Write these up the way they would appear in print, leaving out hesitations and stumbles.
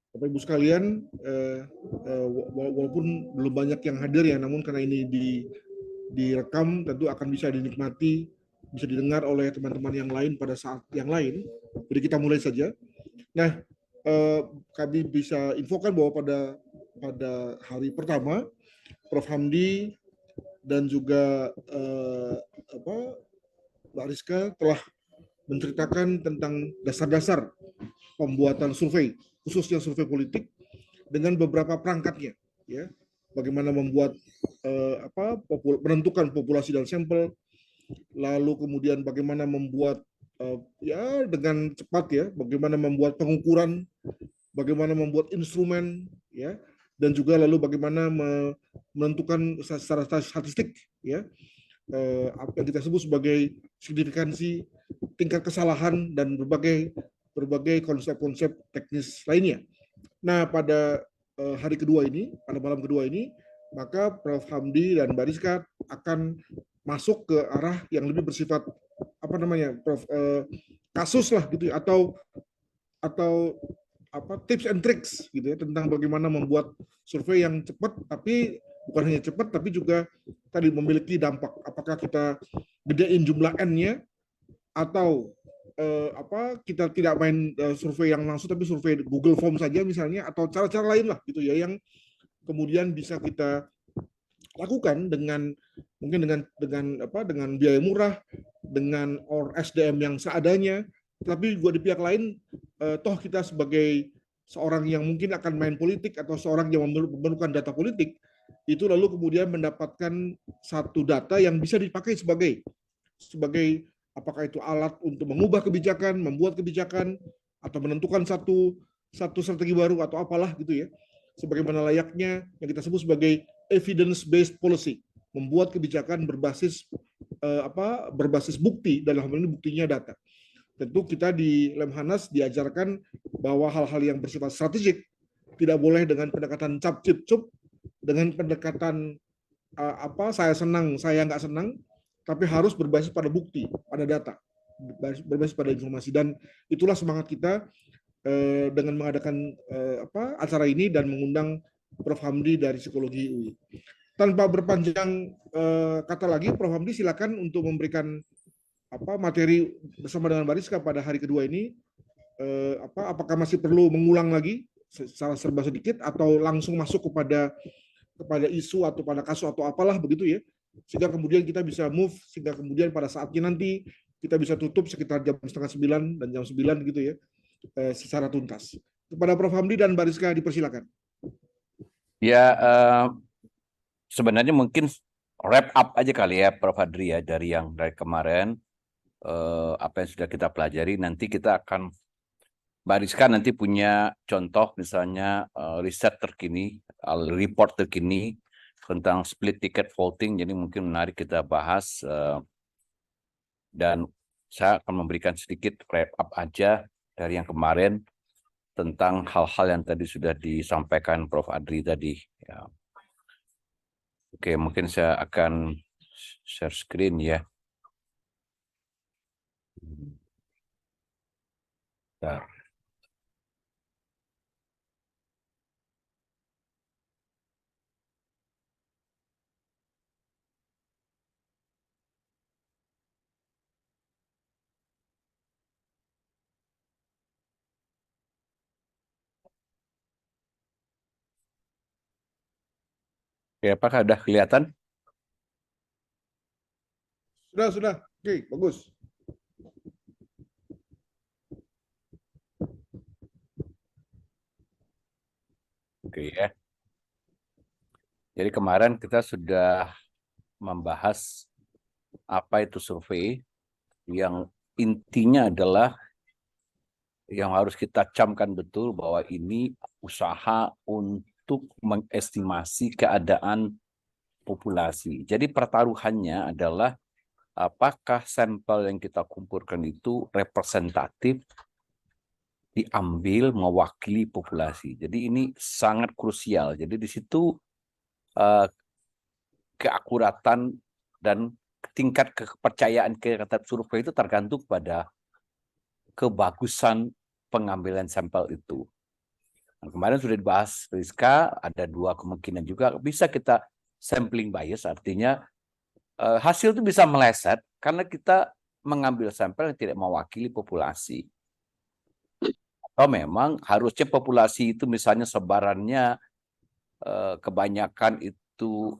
Bapak Ibu sekalian, walaupun belum banyak yang hadir ya, namun karena ini direkam tentu akan bisa dinikmati, bisa didengar oleh teman-teman yang lain pada saat yang lain. Jadi kita mulai saja. Nah, kami bisa infokan bahwa pada hari pertama, Prof. Hamdi dan juga Mbak Rizka telah menceritakan tentang dasar-dasar pembuatan survei, khususnya survei politik dengan beberapa perangkatnya, ya. Bagaimana membuat menentukan populasi dan sampel, lalu kemudian bagaimana membuat ya dengan cepat ya, bagaimana membuat pengukuran, bagaimana membuat instrumen, ya, dan juga lalu bagaimana menentukan secara statistik, ya, apa yang kita sebut sebagai signifikansi tingkat kesalahan dan berbagai berbagai konsep-konsep teknis lainnya. Nah, pada hari kedua ini, pada malam kedua ini, maka Prof. Hamdi dan Mbak Rizka akan masuk ke arah yang lebih bersifat apa namanya, Prof, kasus lah gitu ya, atau apa tips and tricks gitu ya, tentang bagaimana membuat survei yang cepat, tapi bukan hanya cepat tapi juga tadi memiliki dampak. Apakah kita gedein jumlah n-nya, atau kita tidak main survei yang langsung tapi survei Google Form saja misalnya, atau cara-cara lain lah gitu ya, yang kemudian bisa kita lakukan dengan mungkin dengan biaya murah, dengan SDM yang seadanya, tapi juga di pihak lain toh kita sebagai seorang yang mungkin akan main politik atau seorang yang memerlukan data politik, itu lalu kemudian mendapatkan satu data yang bisa dipakai sebagai sebagai apakah itu alat untuk mengubah kebijakan, membuat kebijakan, atau menentukan satu satu strategi baru atau apalah gitu ya. Sebagaimana layaknya yang kita sebut sebagai evidence based policy, membuat kebijakan berbasis berbasis bukti, dalam hal ini buktinya data. Tentu kita di Lemhanas diajarkan bahwa hal-hal yang bersifat strategik tidak boleh dengan pendekatan cap cip cup, dengan pendekatan saya senang, saya nggak senang, tapi harus berbasis pada bukti, pada data, berbasis pada informasi. Dan itulah semangat kita dengan mengadakan acara ini dan mengundang Prof. Hamdi dari Psikologi UI. Tanpa berpanjang kata lagi, Prof. Hamdi silakan untuk memberikan materi bersama dengan Bariska pada hari kedua ini. Apakah masih perlu mengulang lagi secara serba sedikit, atau langsung masuk kepada isu atau pada kasus atau apalah begitu ya, sehingga kemudian kita bisa move, sehingga kemudian pada saatnya nanti kita bisa tutup sekitar jam setengah 9 dan jam 9 gitu ya, secara tuntas. Kepada Prof. Hamdi dan Bariska dipersilakan. Ya, sebenarnya mungkin wrap up aja kali ya Prof. Adri ya dari kemarin, apa yang sudah kita pelajari. Nanti kita akan, Mbak Rizka nanti punya contoh misalnya riset terkini, report terkini tentang split ticket voting, jadi mungkin menarik kita bahas, dan saya akan memberikan sedikit wrap up aja dari yang kemarin tentang hal-hal yang tadi sudah disampaikan Prof. Adri tadi. Ya. Oke, mungkin saya akan share screen ya. Bentar. Oke, apakah sudah kelihatan? Sudah. Oke, bagus. Oke ya. Jadi kemarin kita sudah membahas apa itu survei, yang intinya adalah yang harus kita camkan betul bahwa ini usaha untuk mengestimasi keadaan populasi. Jadi pertaruhannya adalah apakah sampel yang kita kumpulkan itu representatif, diambil mewakili populasi. Jadi ini sangat krusial. Jadi di situ keakuratan dan tingkat kepercayaan terhadap survei itu tergantung pada kebagusan pengambilan sampel itu. Nah, kemarin sudah dibahas Rizka, ada dua kemungkinan juga bisa kita sampling bias, artinya hasil itu bisa meleset karena kita mengambil sampel yang tidak mewakili populasi. Atau memang harusnya populasi itu misalnya sebarannya kebanyakan itu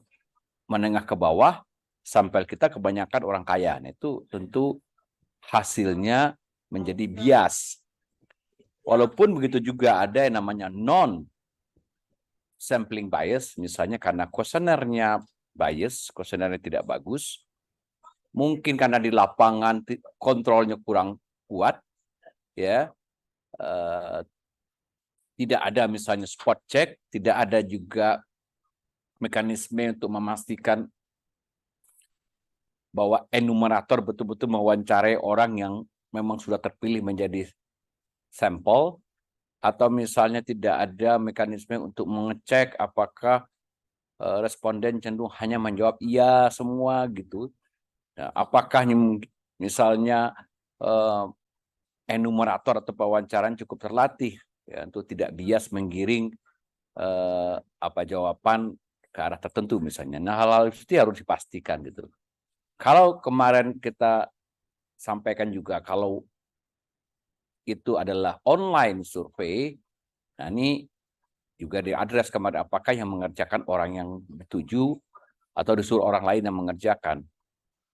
menengah ke bawah, sampel kita kebanyakan orang kaya. Nah, itu tentu hasilnya menjadi bias. Walaupun begitu juga ada yang namanya non-sampling bias, misalnya karena kuesionernya bias, kuesionernya tidak bagus, mungkin karena di lapangan kontrolnya kurang kuat, ya, tidak ada misalnya spot check, tidak ada juga mekanisme untuk memastikan bahwa enumerator betul-betul mewawancarai orang yang memang sudah terpilih menjadi sampel, atau misalnya tidak ada mekanisme untuk mengecek apakah responden cenderung hanya menjawab iya semua gitu. Nah, apakah misalnya enumerator atau pewawancaran cukup terlatih ya, untuk tidak bias menggiring apa jawaban ke arah tertentu misalnya. Nah, hal-hal itu harus dipastikan gitu. Kalau kemarin kita sampaikan juga kalau itu adalah online survei, nah ini juga diadres kepada apakah yang mengerjakan orang yang dituju atau disuruh orang lain yang mengerjakan,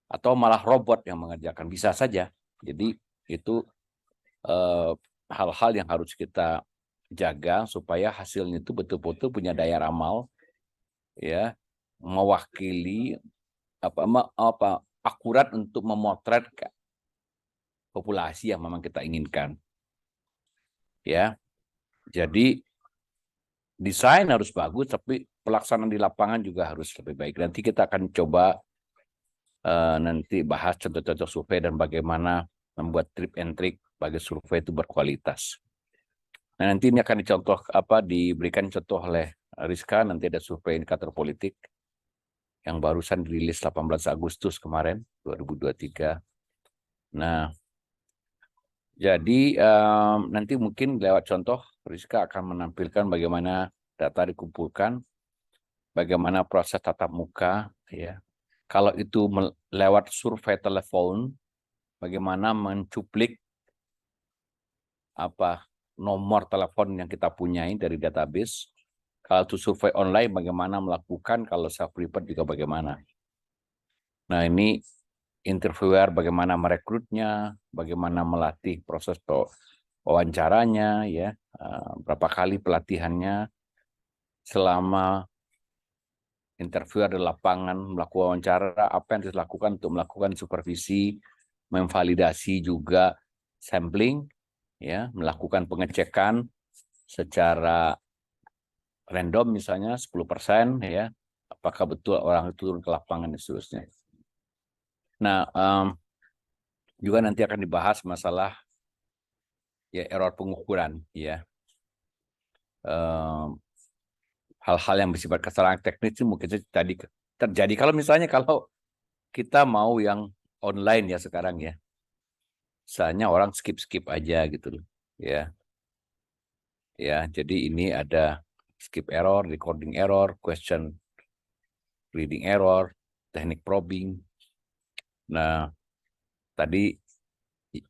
atau malah robot yang mengerjakan, bisa saja. Jadi itu hal-hal yang harus kita jaga supaya hasilnya itu betul-betul punya daya ramal, ya, mewakili apa akurat untuk memotret populasi yang memang kita inginkan. Ya. Jadi desain harus bagus, tapi pelaksanaan di lapangan juga harus lebih baik. Nanti kita akan coba nanti bahas contoh-contoh survei dan bagaimana membuat tip and trick bagi survei itu berkualitas. Nah, nanti ini akan diberikan contoh oleh Rizka, nanti ada survei indikator politik yang barusan dirilis 18 Agustus kemarin 2023. Nah, jadi nanti mungkin lewat contoh Rizka akan menampilkan bagaimana data dikumpulkan, bagaimana proses tatap muka, ya. Kalau itu lewat survei telepon, bagaimana mencuplik nomor telepon yang kita punyai dari database. Kalau itu survei online, bagaimana melakukan, kalau self-report juga bagaimana. Nah, ini interviewer bagaimana merekrutnya, bagaimana melatih proses wawancaranya, ya, berapa kali pelatihannya selama interviewer di lapangan melakukan wawancara, apa yang dilakukan untuk melakukan supervisi, memvalidasi juga sampling, ya, melakukan pengecekan secara random misalnya 10%, ya, apakah betul orang itu turun ke lapangan dan seterusnya. Nah, juga nanti akan dibahas masalah ya error pengukuran, ya. Hal-hal yang bersifat kesalahan teknis itu mungkin tadi terjadi kalau misalnya kalau kita mau yang online ya sekarang ya. Misalnya orang skip aja gitu loh, ya. Ya, jadi ini ada skip error, recording error, question reading error, teknik probing. Nah, tadi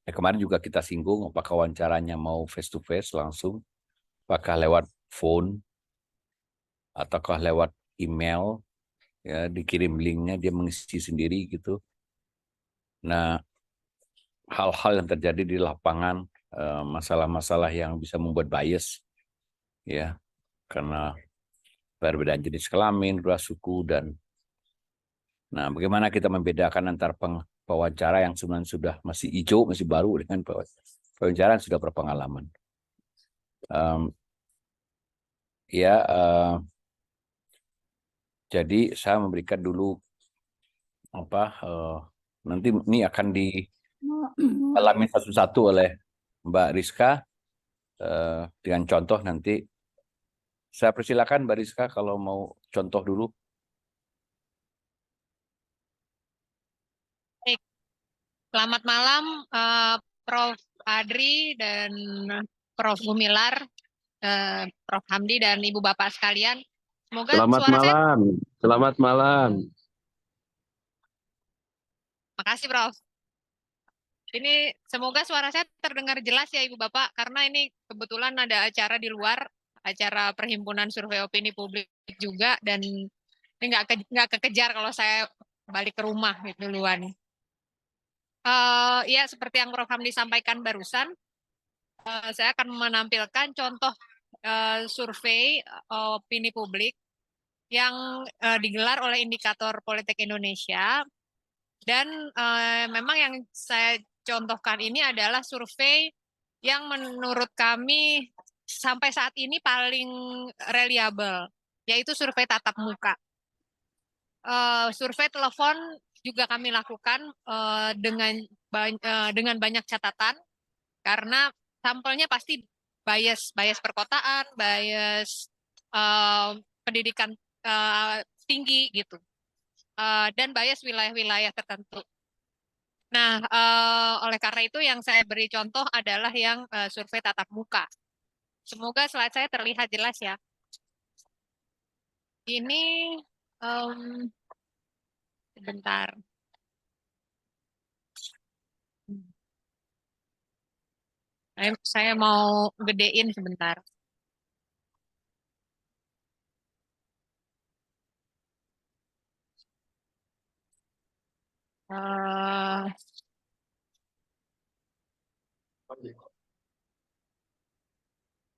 kemarin juga kita singgung apakah wawancaranya mau face to face langsung, apakah lewat phone, ataukah lewat email, ya, dikirim linknya dia mengisi sendiri gitu. Nah, hal-hal yang terjadi di lapangan, masalah-masalah yang bisa membuat bias, ya, karena perbedaan jenis kelamin, ras suku, dan nah bagaimana kita membedakan antara pewawancara yang sebenarnya sudah masih hijau, masih baru dengan pewawancara yang sudah berpengalaman. Jadi saya memberikan dulu nanti ini akan dialami satu-satu oleh Mbak Rizka dengan contoh nanti. Saya persilakan Mbak Rizka kalau mau contoh dulu. Baik. Selamat malam Prof. Adri dan Prof. Gumilar. Prof. Hamdi dan Ibu Bapak sekalian. Semoga Selamat suara saya, malam. Selamat malam. makasih Prof. Ini semoga suara saya terdengar jelas ya Ibu Bapak, karena ini kebetulan ada acara di luar, acara Perhimpunan Survei Opini Publik juga, dan ini nggak kekejar kalau saya balik ke rumah gitu duluan. Ya seperti yang Prof. Hamdi sampaikan barusan, saya akan menampilkan contoh survei opini publik yang digelar oleh Indikator Politik Indonesia, dan memang yang saya contohkan ini adalah survei yang menurut kami sampai saat ini paling reliable, yaitu survei tatap muka. Survei telepon juga kami lakukan dengan banyak catatan, karena sampelnya pasti bias perkotaan, bias pendidikan tinggi gitu, dan bias wilayah-wilayah tertentu. Nah, oleh karena itu yang saya beri contoh adalah yang survei tatap muka. Semoga slide saya terlihat jelas ya. Ini sebentar. Saya mau gedein sebentar.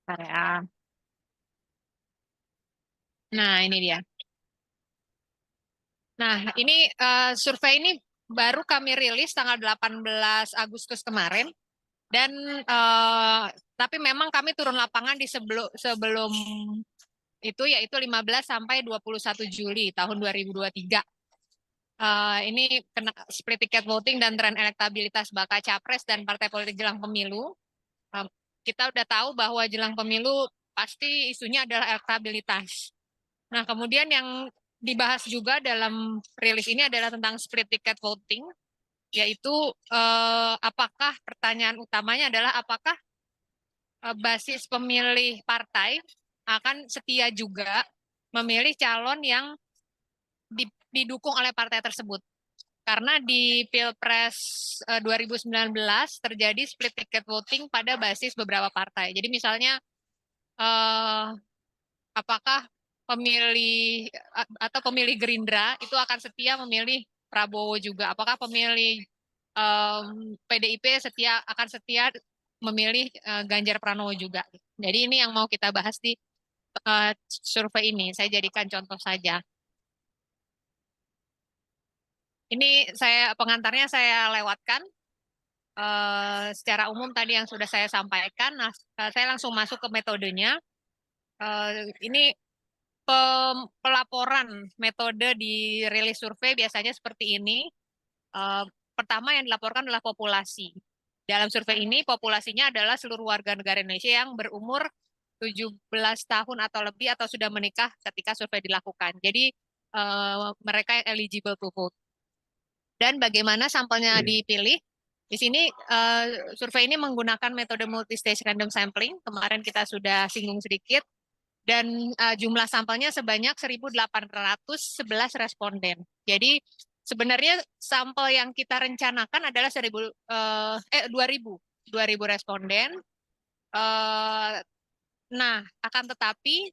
Bentar ya. Nah, ini dia. Nah, ini survei ini baru kami rilis tanggal 18 Agustus kemarin, dan tapi memang kami turun lapangan di sebelum itu, yaitu 15 sampai 21 Juli tahun 2023. Ini kena split ticket voting dan tren elektabilitas bakal capres dan partai politik jelang pemilu. Kita udah tahu bahwa jelang pemilu pasti isunya adalah elektabilitas. Nah, kemudian yang dibahas juga dalam rilis ini adalah tentang split ticket voting, yaitu apakah pertanyaan utamanya adalah apakah basis pemilih partai akan setia juga memilih calon yang didukung oleh partai tersebut. Karena di Pilpres 2019 terjadi split ticket voting pada basis beberapa partai. Jadi misalnya apakah pemilih atau pemilih Gerindra itu akan setia memilih Prabowo juga? Apakah pemilih PDIP akan setia memilih Ganjar Pranowo juga? Jadi ini yang mau kita bahas di survei ini. Saya jadikan contoh saja. Ini pengantarnya saya lewatkan. Secara umum tadi yang sudah saya sampaikan. Nah, saya langsung masuk ke metodenya. Ini pelaporan metode di rilis survei biasanya seperti ini. Pertama yang dilaporkan adalah populasi. Dalam survei ini populasinya adalah seluruh warga negara Indonesia yang berumur 17 tahun atau lebih atau sudah menikah ketika survei dilakukan. Jadi mereka yang eligible to vote. Dan bagaimana sampelnya dipilih? Di sini survei ini menggunakan metode multi-stage random sampling. Kemarin kita sudah singgung sedikit. Dan jumlah sampelnya sebanyak 1.811 responden. Jadi sebenarnya sampel yang kita rencanakan adalah 2.000 responden. Nah, akan tetapi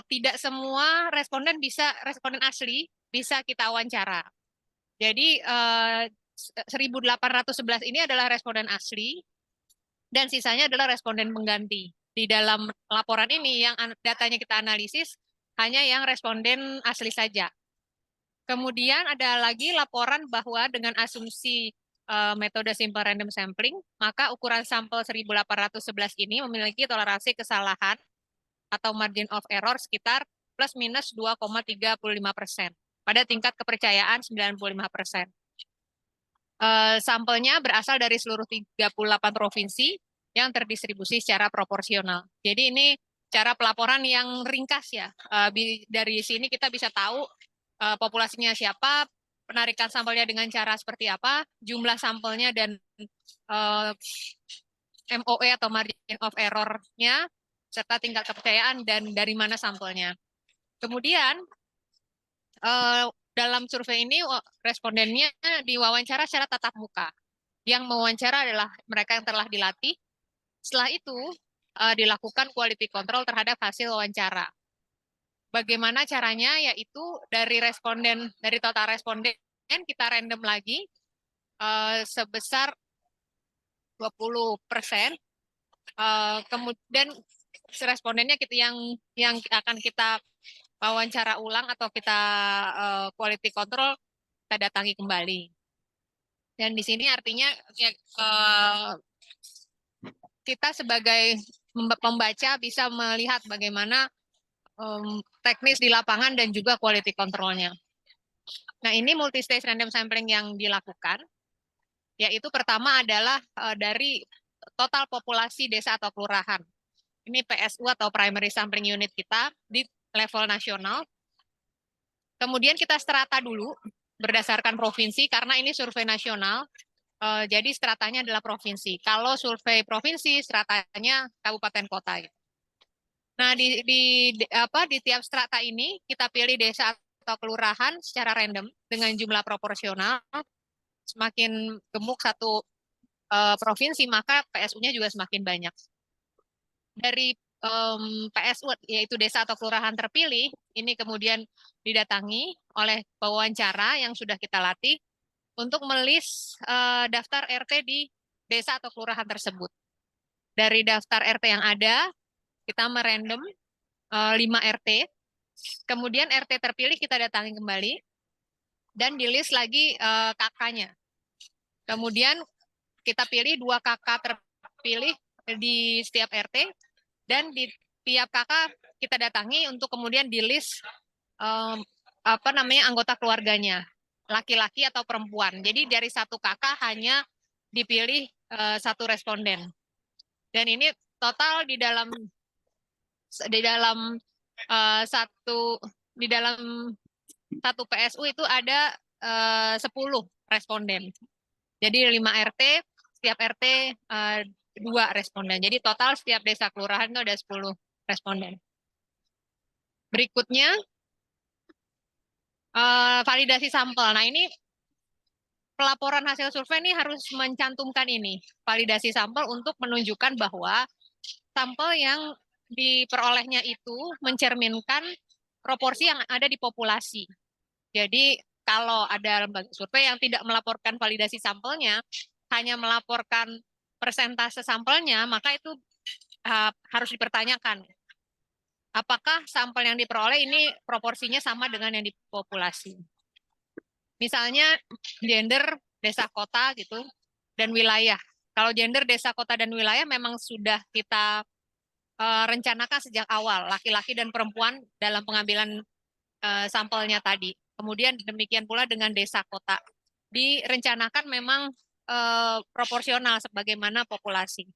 tidak semua responden asli bisa kita wawancara. Jadi 1.811 ini adalah responden asli dan sisanya adalah responden pengganti. Di dalam laporan ini yang datanya kita analisis hanya yang responden asli saja. Kemudian ada lagi laporan bahwa dengan asumsi metode simple random sampling, maka ukuran sampel 1.811 ini memiliki toleransi kesalahan atau margin of error sekitar plus minus 2,35% pada tingkat kepercayaan 95%. Sampelnya berasal dari seluruh 38 provinsi yang terdistribusi secara proporsional. Jadi ini cara pelaporan yang ringkas ya. Dari sini kita bisa tahu populasinya siapa, penarikan sampelnya dengan cara seperti apa, jumlah sampelnya dan MOE atau margin of error-nya serta tingkat kepercayaan dan dari mana sampelnya. Kemudian dalam survei ini respondennya diwawancara secara tatap muka. Yang mewawancara adalah mereka yang telah dilatih. Setelah itu dilakukan quality control terhadap hasil wawancara. Bagaimana caranya? Yaitu dari total responden kita random lagi sebesar 20%. Kemudian respondennya yang akan kita wawancara ulang atau kita quality control, kita datangi kembali. Dan di sini artinya kita sebagai pembaca bisa melihat bagaimana teknis di lapangan dan juga quality controlnya. Nah, ini multi-stage random sampling yang dilakukan, yaitu pertama adalah dari total populasi desa atau kelurahan. Ini PSU atau Primary Sampling Unit kita di level nasional. Kemudian kita strata dulu berdasarkan provinsi, karena ini survei nasional, jadi stratanya adalah provinsi. Kalau survei provinsi, stratanya kabupaten kota. Nah, di tiap strata ini kita pilih desa atau kelurahan secara random dengan jumlah proporsional. Semakin gemuk satu provinsi, maka PSU-nya juga semakin banyak. Dari PSU, yaitu desa atau kelurahan terpilih, ini kemudian didatangi oleh pewawancara yang sudah kita latih untuk melis daftar RT di desa atau kelurahan tersebut. Dari daftar RT yang ada, kita merandom 5 RT, kemudian RT terpilih kita datangi kembali, dan di list lagi kakaknya. Kemudian kita pilih 2 kakak terpilih di setiap RT, dan di tiap kakak kita datangi untuk kemudian di list anggota keluarganya, laki-laki atau perempuan. Jadi dari satu kakak hanya dipilih 1 responden. Dan ini total di dalam satu PSU itu ada 10 responden. Jadi 5 RT, setiap RT 2 responden. Jadi total setiap desa kelurahan itu ada 10 responden. Berikutnya validasi sampel. Nah, ini pelaporan hasil survei ini harus mencantumkan ini, validasi sampel, untuk menunjukkan bahwa sampel yang diperolehnya itu mencerminkan proporsi yang ada di populasi. Jadi kalau ada lembaga survei yang tidak melaporkan validasi sampelnya, hanya melaporkan persentase sampelnya, maka itu harus dipertanyakan. Apakah sampel yang diperoleh ini proporsinya sama dengan yang di populasi? Misalnya gender, desa, kota gitu, dan wilayah. Kalau gender, desa, kota, dan wilayah memang sudah kita rencanakan sejak awal, laki-laki dan perempuan dalam pengambilan sampelnya tadi. Kemudian demikian pula dengan desa, kota. Direncanakan memang proporsional sebagaimana populasi.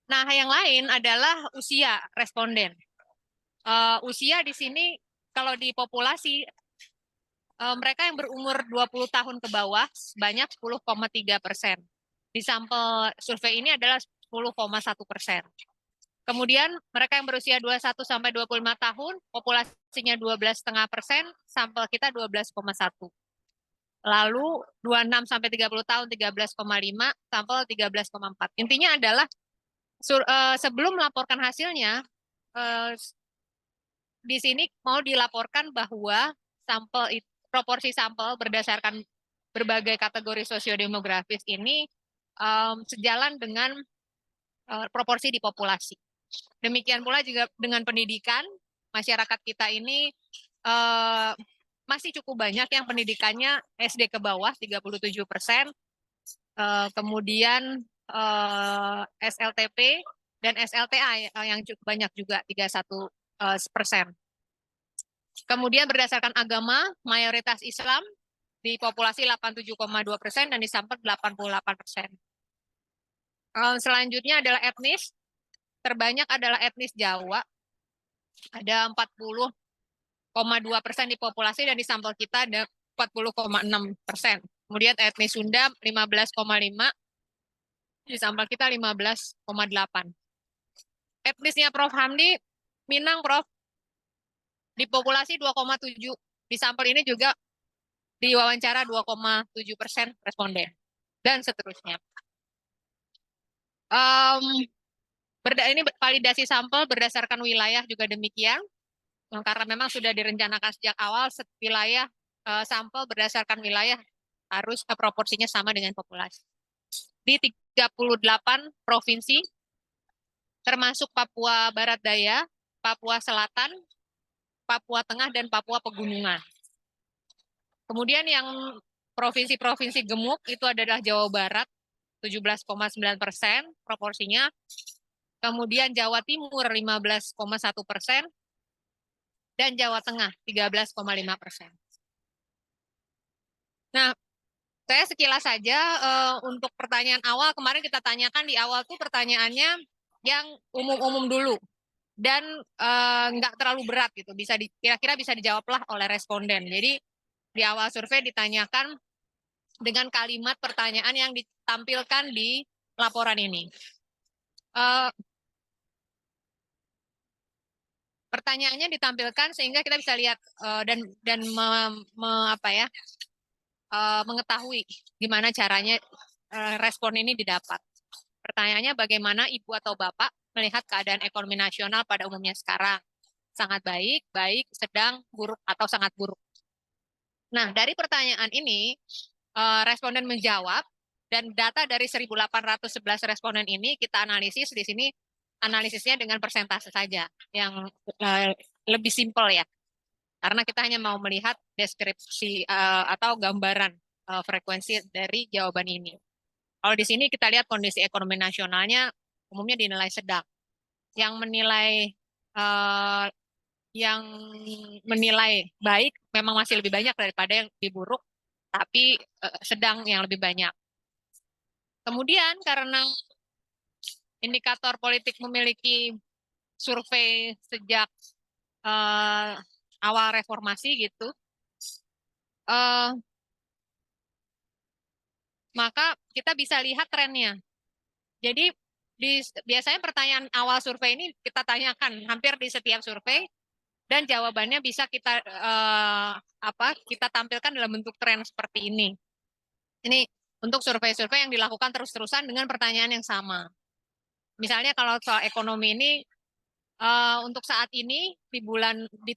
Nah, yang lain adalah usia responden. Usia di sini kalau di populasi mereka yang berumur 20 tahun ke bawah sebanyak 10,3%. Di sampel survei ini adalah 10,1%. Kemudian mereka yang berusia 21 sampai 25 tahun, populasinya 12,5%, sampel kita 12,1. Lalu 26 sampai 30 tahun 13,5, sampel 13,4. Intinya adalah sebelum melaporkan hasilnya, di sini mau dilaporkan bahwa proporsi sampel berdasarkan berbagai kategori sosiodemografis ini sejalan dengan proporsi di populasi. Demikian pula juga dengan pendidikan, masyarakat kita ini masih cukup banyak yang pendidikannya SD ke bawah 37%, kemudian SLTP dan SLTA yang cukup banyak juga 31%. Kemudian berdasarkan agama, mayoritas Islam di populasi 87,2% dan di sampel 88%. Selanjutnya adalah etnis. Terbanyak adalah etnis Jawa, ada 40,2% di populasi, dan di sampel kita ada 40,6%. Kemudian etnis Sunda 15,5%, di sampel kita 15,8%. Checklistnya Prof. Hamdi, Minang, Prof. Di populasi 2,7. Di sampel ini juga diwawancara 2,7% responden. Dan seterusnya. Ini validasi sampel berdasarkan wilayah juga demikian. Karena memang sudah direncanakan sejak awal, wilayah sampel berdasarkan wilayah harus proporsinya sama dengan populasi. Di 38 provinsi, termasuk Papua Barat Daya, Papua Selatan, Papua Tengah, dan Papua Pegunungan. Kemudian yang provinsi-provinsi gemuk itu adalah Jawa Barat, 17,9% proporsinya. Kemudian Jawa Timur 15,1%, dan Jawa Tengah 13,5%. Nah, saya sekilas saja untuk pertanyaan awal, kemarin kita tanyakan di awal tuh pertanyaannya yang umum-umum dulu dan nggak terlalu berat gitu, kira-kira bisa dijawablah oleh responden. Jadi di awal survei ditanyakan dengan kalimat pertanyaan yang ditampilkan di laporan ini. Pertanyaannya ditampilkan sehingga kita bisa lihat dan mengetahui gimana caranya respon ini didapat. Pertanyaannya, bagaimana Ibu atau Bapak melihat keadaan ekonomi nasional pada umumnya sekarang? Sangat baik, baik, sedang, buruk, atau sangat buruk. Nah, dari pertanyaan ini, responden menjawab, dan data dari 1.811 responden ini kita analisis di sini, analisisnya dengan persentase saja, yang lebih simpel ya. Karena kita hanya mau melihat deskripsi atau gambaran frekuensi dari jawaban ini. Kalau di sini kita lihat kondisi ekonomi nasionalnya umumnya dinilai sedang. Yang menilai baik memang masih lebih banyak daripada yang lebih buruk, tapi sedang yang lebih banyak. Kemudian karena indikator politik memiliki survei sejak awal reformasi gitu, maka kita bisa lihat trennya. Jadi biasanya pertanyaan awal survei ini kita tanyakan hampir di setiap survei, dan jawabannya bisa kita kita tampilkan dalam bentuk tren seperti ini. Ini untuk survei-survei yang dilakukan terus-terusan dengan pertanyaan yang sama. Misalnya kalau soal ekonomi ini, untuk saat ini di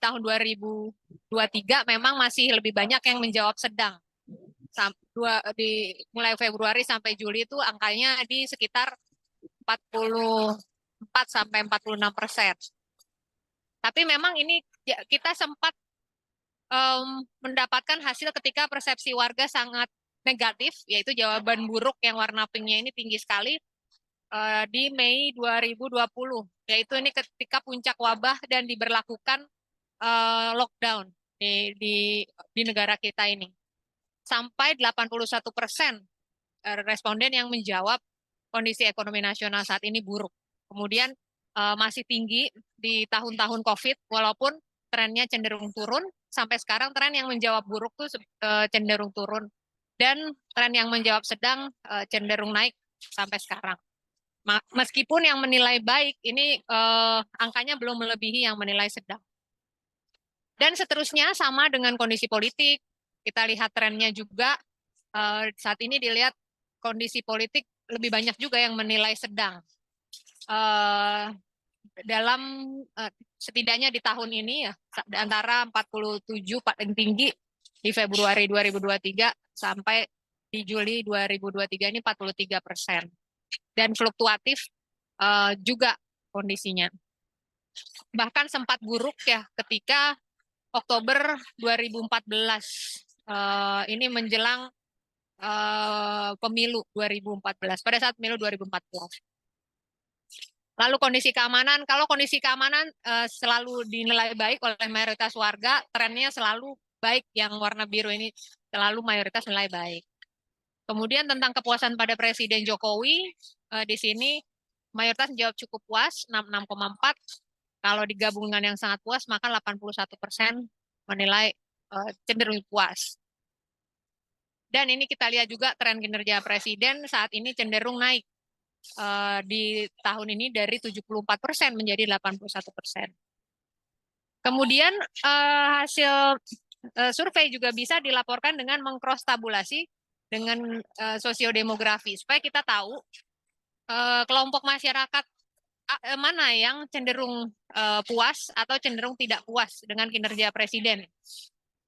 tahun 2023 memang masih lebih banyak yang menjawab sedang. Mulai Februari sampai Juli itu angkanya di sekitar 44-46%. Tapi memang ini kita sempat mendapatkan hasil ketika persepsi warga sangat negatif, yaitu jawaban buruk yang warna pinknya ini tinggi sekali di Mei 2020, yaitu ini ketika puncak wabah dan diberlakukan lockdown di negara kita ini. Sampai 81% responden yang menjawab kondisi ekonomi nasional saat ini buruk. Kemudian masih tinggi di tahun-tahun COVID, walaupun trennya cenderung turun. Sampai sekarang tren yang menjawab buruk tuh cenderung turun, dan tren yang menjawab sedang cenderung naik sampai sekarang. Meskipun yang menilai baik ini angkanya belum melebihi yang menilai sedang. Dan seterusnya sama dengan kondisi politik. Kita lihat trennya juga saat ini dilihat kondisi politik lebih banyak juga yang menilai sedang. Dalam setidaknya di tahun ini ya, antara 47 paling tinggi di Februari 2023 sampai di Juli 2023 ini 43%. Dan fluktuatif juga kondisinya. Bahkan sempat buruk ya ketika Oktober 2014 ini menjelang pemilu 2014, pada saat pemilu 2014. Lalu kondisi keamanan, kalau kondisi keamanan selalu dinilai baik oleh mayoritas warga, trennya selalu baik, yang warna biru ini selalu mayoritas nilai baik. Kemudian tentang kepuasan pada Presiden Jokowi, di sini mayoritas menjawab cukup puas, 66,4. Kalau digabungkan yang sangat puas, maka 81% menilai cenderung puas. Dan ini kita lihat juga tren kinerja Presiden saat ini cenderung naik. di tahun ini dari 74% menjadi 81%. Kemudian hasil survei juga bisa dilaporkan dengan mengcross tabulasi dengan sosiodemografi supaya kita tahu kelompok masyarakat mana yang cenderung puas atau cenderung tidak puas dengan kinerja presiden.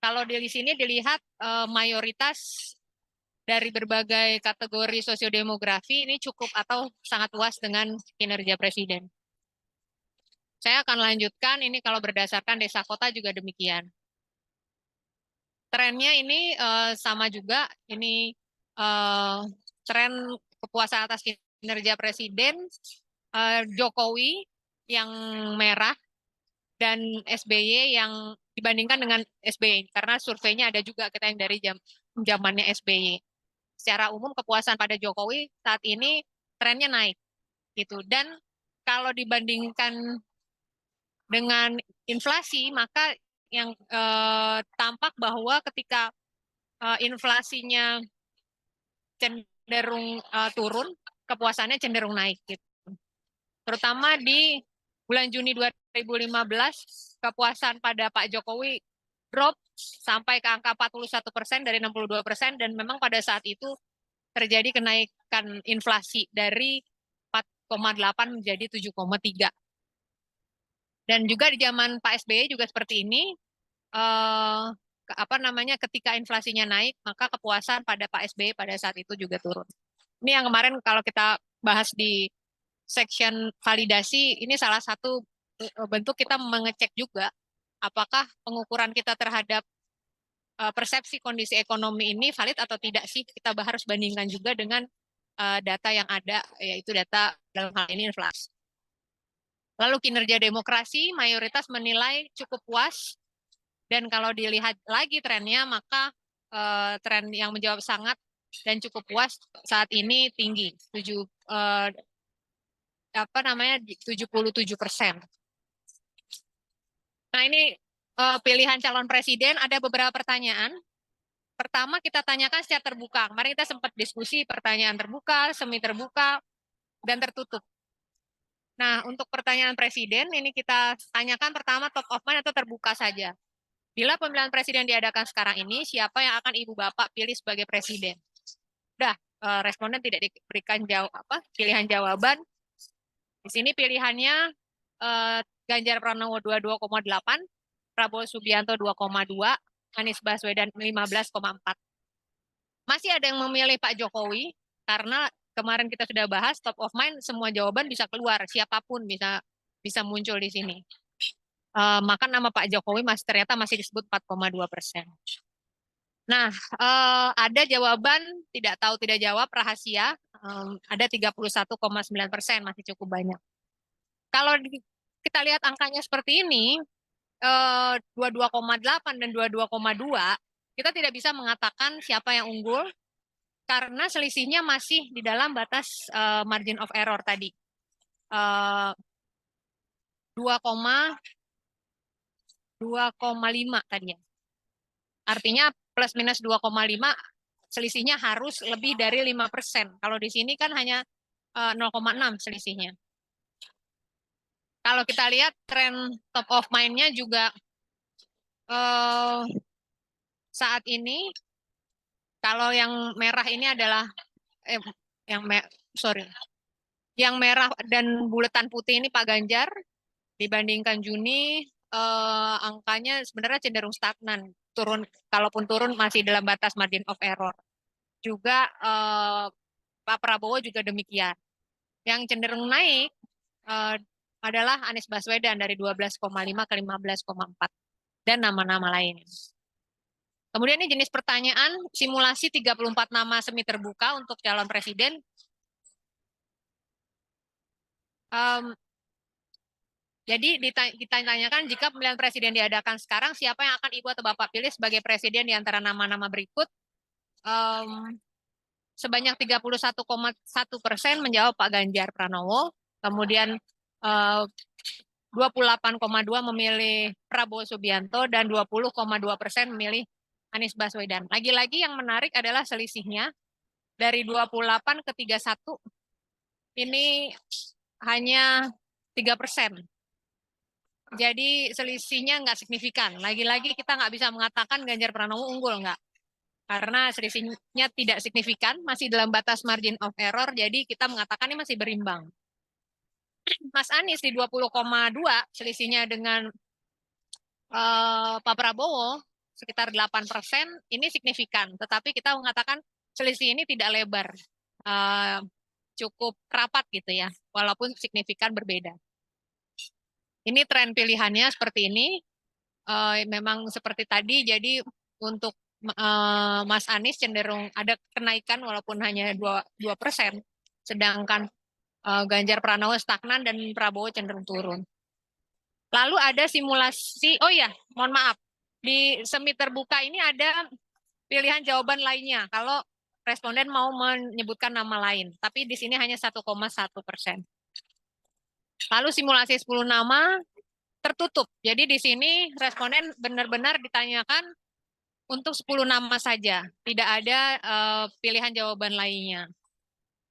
Kalau di sini dilihat mayoritas dari berbagai kategori sosiodemografi ini cukup atau sangat puas dengan kinerja presiden. Saya akan lanjutkan, ini kalau berdasarkan desa kota juga demikian. Trennya ini sama juga, ini tren kepuasan atas kinerja presiden, Jokowi yang merah, dan SBY yang dibandingkan dengan SBY, karena surveinya ada juga kita yang dari zamannya SBY. Secara umum kepuasan pada Jokowi saat ini trennya naik, gitu. Dan kalau dibandingkan dengan inflasi, maka yang tampak bahwa ketika inflasinya cenderung turun, kepuasannya cenderung naik, gitu. Terutama di bulan Juni 2015, kepuasan pada Pak Jokowi drop sampai ke angka 41% dari 62%, dan memang pada saat itu terjadi kenaikan inflasi dari 4,8 menjadi 7,3. Dan juga di zaman Pak SBY juga seperti ini, ketika inflasinya naik, maka kepuasan pada Pak SBY pada saat itu juga turun. Ini yang kemarin kalau kita bahas di section validasi, ini salah satu bentuk kita mengecek juga apakah pengukuran kita terhadap persepsi kondisi ekonomi ini valid atau tidak sih. Kita harus bandingkan juga dengan data yang ada, yaitu data dalam hal ini inflasi. Lalu kinerja demokrasi, mayoritas menilai cukup puas, dan kalau dilihat lagi trennya, maka tren yang menjawab sangat dan cukup puas saat ini tinggi, 77%. Nah, ini pilihan calon presiden, ada beberapa pertanyaan. Pertama kita tanyakan secara terbuka. Kemarin kita sempat diskusi pertanyaan terbuka, semi terbuka, dan tertutup. Nah, untuk pertanyaan presiden, ini kita tanyakan pertama top of mind atau terbuka saja. Bila pemilihan presiden diadakan sekarang ini, siapa yang akan ibu bapak pilih sebagai presiden? Udah, responden tidak diberikan pilihan jawaban. Di sini pilihannya Ganjar Pranowo 22,8, Prabowo Subianto 2,2, Anies Baswedan 15,4. Masih ada yang memilih Pak Jokowi, karena kemarin kita sudah bahas top of mind, semua jawaban bisa keluar, siapapun bisa muncul di sini. Maka nama Pak Jokowi ternyata masih disebut 4,2%. Nah, ada jawaban tidak tahu tidak jawab rahasia, ada 31,9%, masih cukup banyak. Kalau kita lihat angkanya seperti ini, 22,8 dan 22,2, kita tidak bisa mengatakan siapa yang unggul, karena selisihnya masih di dalam batas margin of error tadi. 2,5 tadinya. Artinya plus minus 2,5, selisihnya harus lebih dari 5%. Kalau di sini kan hanya 0,6 selisihnya. Kalau kita lihat tren top of mind-nya juga saat ini, kalau yang merah ini adalah yang merah dan bulatan putih ini Pak Ganjar, dibandingkan Juni angkanya sebenarnya cenderung stagnan, turun, kalaupun turun masih dalam batas margin of error. Juga Pak Prabowo juga demikian. Yang cenderung naik adalah Anies Baswedan dari 12,5 ke 15,4 dan nama-nama lain. Kemudian ini jenis pertanyaan, simulasi 34 nama semi terbuka untuk calon presiden. Jadi kita tanyakan, jika pemilihan presiden diadakan sekarang, siapa yang akan ibu atau bapak pilih sebagai presiden di antara nama-nama berikut? Sebanyak 31,1% menjawab Pak Ganjar Pranowo, kemudian 28,2% memilih Prabowo Subianto, dan 20,2% memilih Anies Baswedan. Lagi-lagi yang menarik adalah selisihnya dari 28 ke 31. ini hanya 3%. Jadi selisihnya nggak signifikan. Lagi-lagi kita nggak bisa mengatakan Ganjar Pranowo unggul, nggak. Karena selisihnya tidak signifikan, masih dalam batas margin of error, jadi kita mengatakan ini masih berimbang. Mas Anies di 20,2 selisihnya dengan Pak Prabowo sekitar 8%, ini signifikan. Tetapi kita mengatakan selisih ini tidak lebar, cukup rapat gitu ya, walaupun signifikan berbeda. Ini tren pilihannya seperti ini, memang seperti tadi, jadi untuk Mas Anies cenderung ada kenaikan walaupun hanya 2%, sedangkan Ganjar Pranowo stagnan dan Prabowo cenderung turun. Lalu ada simulasi, oh ya, mohon maaf, di semi terbuka ini ada pilihan jawaban lainnya kalau responden mau menyebutkan nama lain, tapi di sini hanya 1,1%. Lalu simulasi 10 nama tertutup. Jadi di sini responden benar-benar ditanyakan untuk 10 nama saja, tidak ada pilihan jawaban lainnya.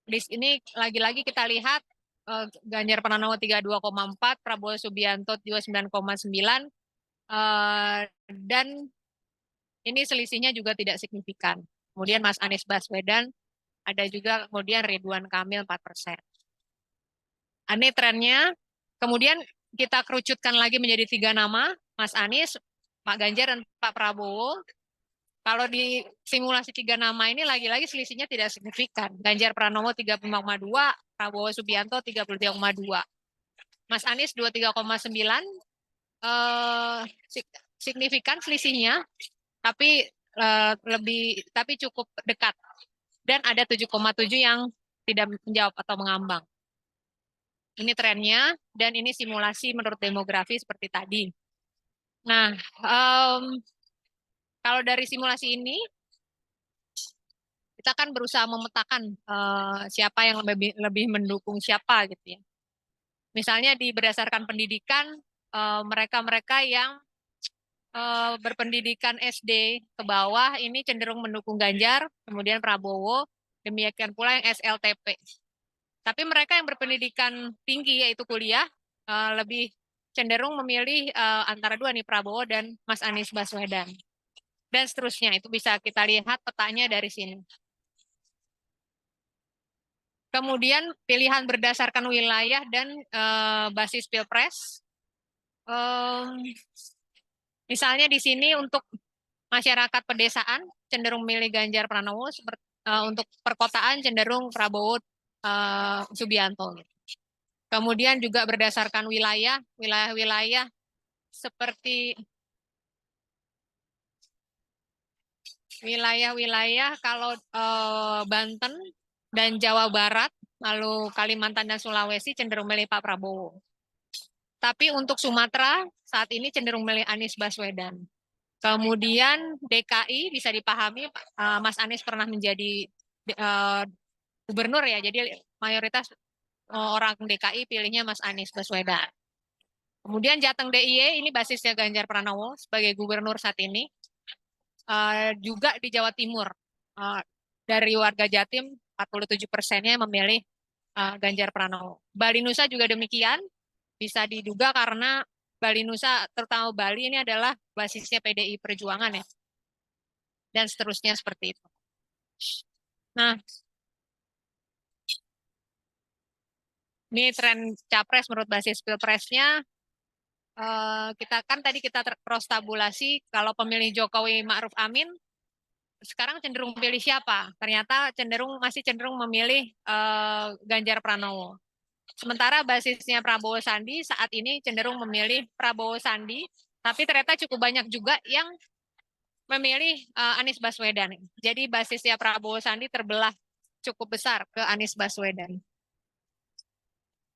Di sini lagi-lagi kita lihat Ganjar Pranowo 32,4, Prabowo Subianto 29,9, dan ini selisihnya juga tidak signifikan. Kemudian Mas Anies Baswedan, ada juga kemudian Ridwan Kamil 4%. Ini trennya. Kemudian kita kerucutkan lagi menjadi 3 nama, Mas Anies, Pak Ganjar, dan Pak Prabowo. Kalau di simulasi 3 nama ini lagi-lagi selisihnya tidak signifikan. Ganjar Pranowo 35,2, Prabowo Subianto 33,2. Mas Anies 23,9, signifikan selisihnya, tapi cukup dekat. Dan ada 7,7 yang tidak menjawab atau mengambang. Ini trennya, dan ini simulasi menurut demografi seperti tadi. Nah, kalau dari simulasi ini, kita kan berusaha memetakan siapa yang lebih mendukung siapa gitu ya. Misalnya berdasarkan pendidikan, mereka-mereka yang berpendidikan SD ke bawah ini cenderung mendukung Ganjar, kemudian Prabowo, demikian pula yang SLTP. Tapi mereka yang berpendidikan tinggi yaitu kuliah lebih cenderung memilih antara dua nih, Prabowo dan Mas Anies Baswedan. Dan seterusnya, itu bisa kita lihat petanya dari sini. Kemudian pilihan berdasarkan wilayah dan basis pilpres. Misalnya di sini untuk masyarakat pedesaan cenderung memilih Ganjar Pranowo, untuk perkotaan cenderung Prabowo Subianto. Kemudian juga berdasarkan wilayah seperti wilayah kalau Banten dan Jawa Barat, lalu Kalimantan dan Sulawesi cenderung memilih Pak Prabowo. Tapi untuk Sumatera saat ini cenderung memilih Anies Baswedan. Kemudian DKI bisa dipahami, Mas Anies pernah menjadi gubernur ya, jadi mayoritas orang DKI pilihnya Mas Anies Baswedan. Kemudian Jateng DIY, ini basisnya Ganjar Pranowo sebagai gubernur saat ini. Juga di Jawa Timur, dari warga Jatim 47%-nya memilih Ganjar Pranowo. Bali Nusa juga demikian, bisa diduga karena Bali Nusa, terutama Bali ini adalah basisnya PDI Perjuangan ya. Dan seterusnya seperti itu. Nah, ini tren capres menurut basis pilpresnya. Tadi kita cross tabulasi, kalau pemilih Jokowi Ma'ruf Amin sekarang cenderung pilih siapa? Ternyata masih cenderung memilih Ganjar Pranowo. Sementara basisnya Prabowo Sandi saat ini cenderung memilih Prabowo Sandi, tapi ternyata cukup banyak juga yang memilih Anies Baswedan. Jadi basisnya Prabowo Sandi terbelah cukup besar ke Anies Baswedan.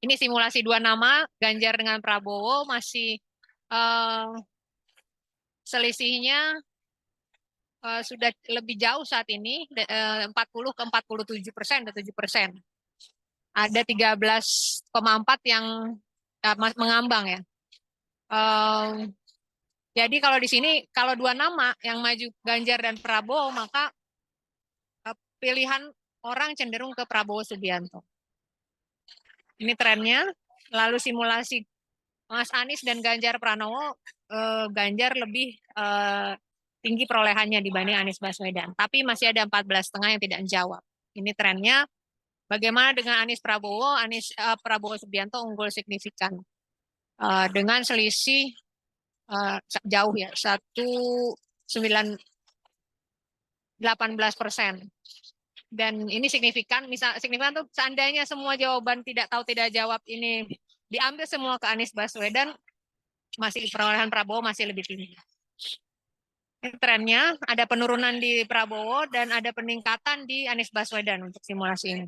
Ini simulasi 2 nama, Ganjar dengan Prabowo, masih selisihnya sudah lebih jauh saat ini, 40 ke 47%, 7%. Ada 13,4 yang mengambang ya. Jadi kalau di sini, kalau 2 nama yang maju Ganjar dan Prabowo, maka pilihan orang cenderung ke Prabowo Subianto. Ini trennya. Lalu simulasi Mas Anies dan Ganjar Pranowo, Ganjar lebih tinggi perolehannya dibanding Anies Baswedan. Tapi masih ada 14,5 yang tidak menjawab. Ini trennya. Bagaimana dengan Anies Prabowo? Prabowo Subianto unggul signifikan dengan selisih jauh ya, 18%. Dan ini signifikan, signifikan tuh seandainya semua jawaban tidak tahu tidak jawab ini diambil semua ke Anies Baswedan, masih perolehan Prabowo masih lebih tinggi. Ini trennya ada penurunan di Prabowo dan ada peningkatan di Anies Baswedan untuk simulasi ini.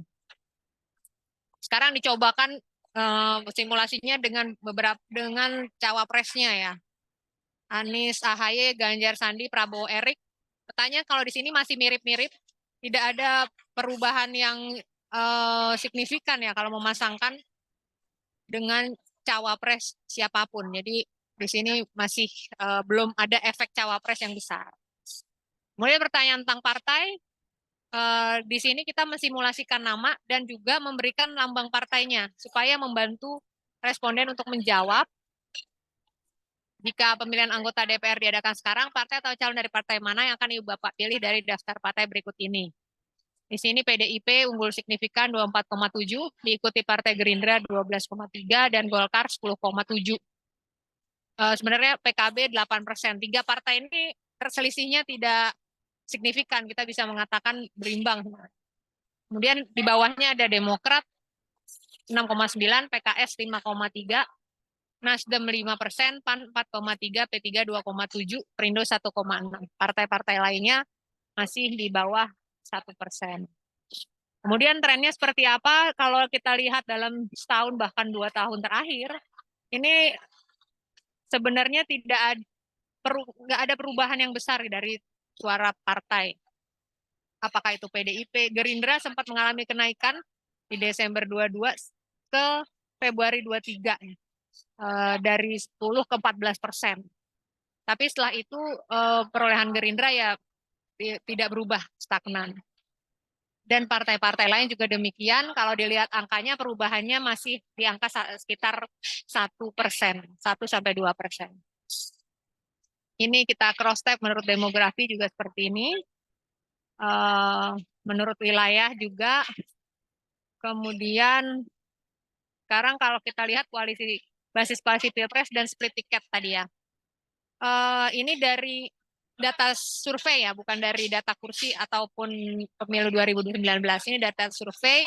Sekarang dicobakan simulasinya dengan cawapresnya ya. Anies, AHY, Ganjar, Sandi, Prabowo, Erik. Pertanyaan kalau di sini masih mirip-mirip, tidak ada perubahan yang signifikan ya kalau memasangkan dengan cawapres siapapun. Jadi di sini masih belum ada efek cawapres yang besar. Kemudian pertanyaan tentang partai, di sini kita mensimulasikan nama dan juga memberikan lambang partainya supaya membantu responden untuk menjawab. Jika pemilihan anggota DPR diadakan sekarang, partai atau calon dari partai mana yang akan Ibu Bapak pilih dari daftar partai berikut ini? Di sini PDIP unggul signifikan 24,7, diikuti Partai Gerindra 12,3 dan Golkar 10,7. Sebenarnya PKB 8%. 3 partai ini selisihnya tidak signifikan, kita bisa mengatakan berimbang. Kemudian di bawahnya ada Demokrat 6,9, PKS 5,3, Nasdem 5%, PAN 4,3, P3 2,7, Perindo 1,6. Partai-partai lainnya masih di bawah 1%. Kemudian trennya seperti apa? Kalau kita lihat dalam setahun bahkan 2 tahun terakhir, ini sebenarnya nggak ada perubahan yang besar dari suara partai. Apakah itu PDIP, Gerindra sempat mengalami kenaikan di Desember 22 ke Februari 23 dari 10 ke 14%. Tapi setelah itu perolehan Gerindra ya tidak berubah, stagnan. Dan partai-partai lain juga demikian. Kalau dilihat angkanya perubahannya masih di angka sekitar 1%, 1-2%. Ini kita cross tab menurut demografi juga seperti ini. Menurut wilayah juga. Kemudian sekarang kalau kita lihat basis koalisi Pilpres dan split tiket tadi ya. Ini dari data survei ya, bukan dari data kursi ataupun pemilu 2019. Ini data survei.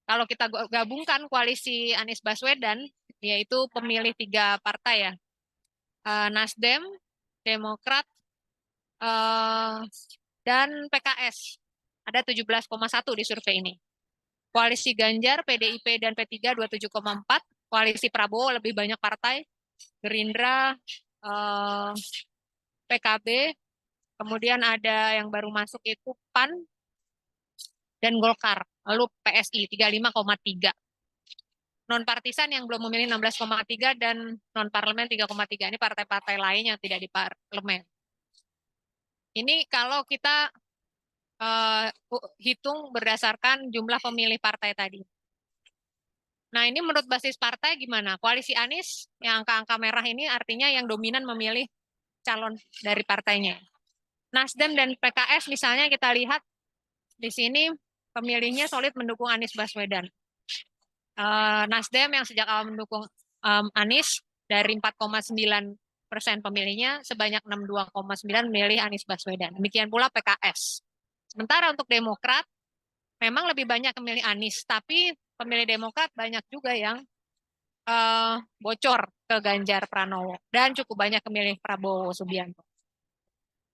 Kalau kita gabungkan koalisi Anies Baswedan, yaitu pemilih 3 partai ya, Nasdem, Demokrat, dan PKS. Ada 17,1 di survei ini. Koalisi Ganjar, PDIP, dan P3 27,4. Koalisi Prabowo lebih banyak partai. Gerindra, PKB, kemudian ada yang baru masuk itu PAN dan Golkar, lalu PSI 35,3. Non-partisan yang belum memilih 16,3 dan non-parlemen 3,3. Ini partai-partai lain yang tidak di parlemen. Ini kalau kita hitung berdasarkan jumlah pemilih partai tadi. Nah, ini menurut basis partai gimana? Koalisi Anies yang angka-angka merah ini artinya yang dominan memilih calon dari partainya. Nasdem dan PKS misalnya kita lihat di sini pemilihnya solid mendukung Anies Baswedan. Nasdem yang sejak awal mendukung Anies dari 4,9% pemilihnya sebanyak 62,9 memilih Anies Baswedan. Demikian pula PKS. Sementara untuk Demokrat memang lebih banyak memilih Anies, tapi pemilih Demokrat banyak juga yang bocor ke Ganjar Pranowo dan cukup banyak memilih Prabowo Subianto.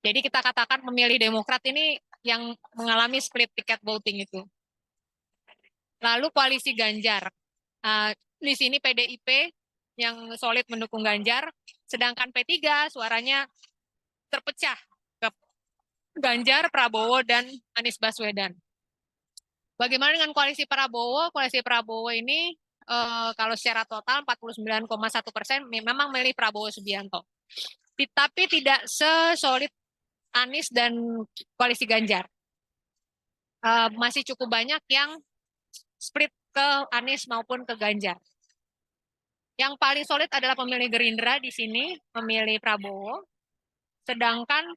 Jadi kita katakan pemilih Demokrat ini yang mengalami split ticket voting itu. Lalu koalisi Ganjar. Di sini PDIP yang solid mendukung Ganjar, sedangkan P3 suaranya terpecah ke Ganjar, Prabowo, dan Anies Baswedan. Bagaimana dengan koalisi Prabowo? Koalisi Prabowo ini kalau secara total 49,1% memang milih Prabowo Subianto. Tapi tidak sesolid Anies dan koalisi Ganjar. Masih cukup banyak yang split ke Anies maupun ke Ganjar. Yang paling solid adalah pemilih Gerindra di sini, memilih Prabowo. Sedangkan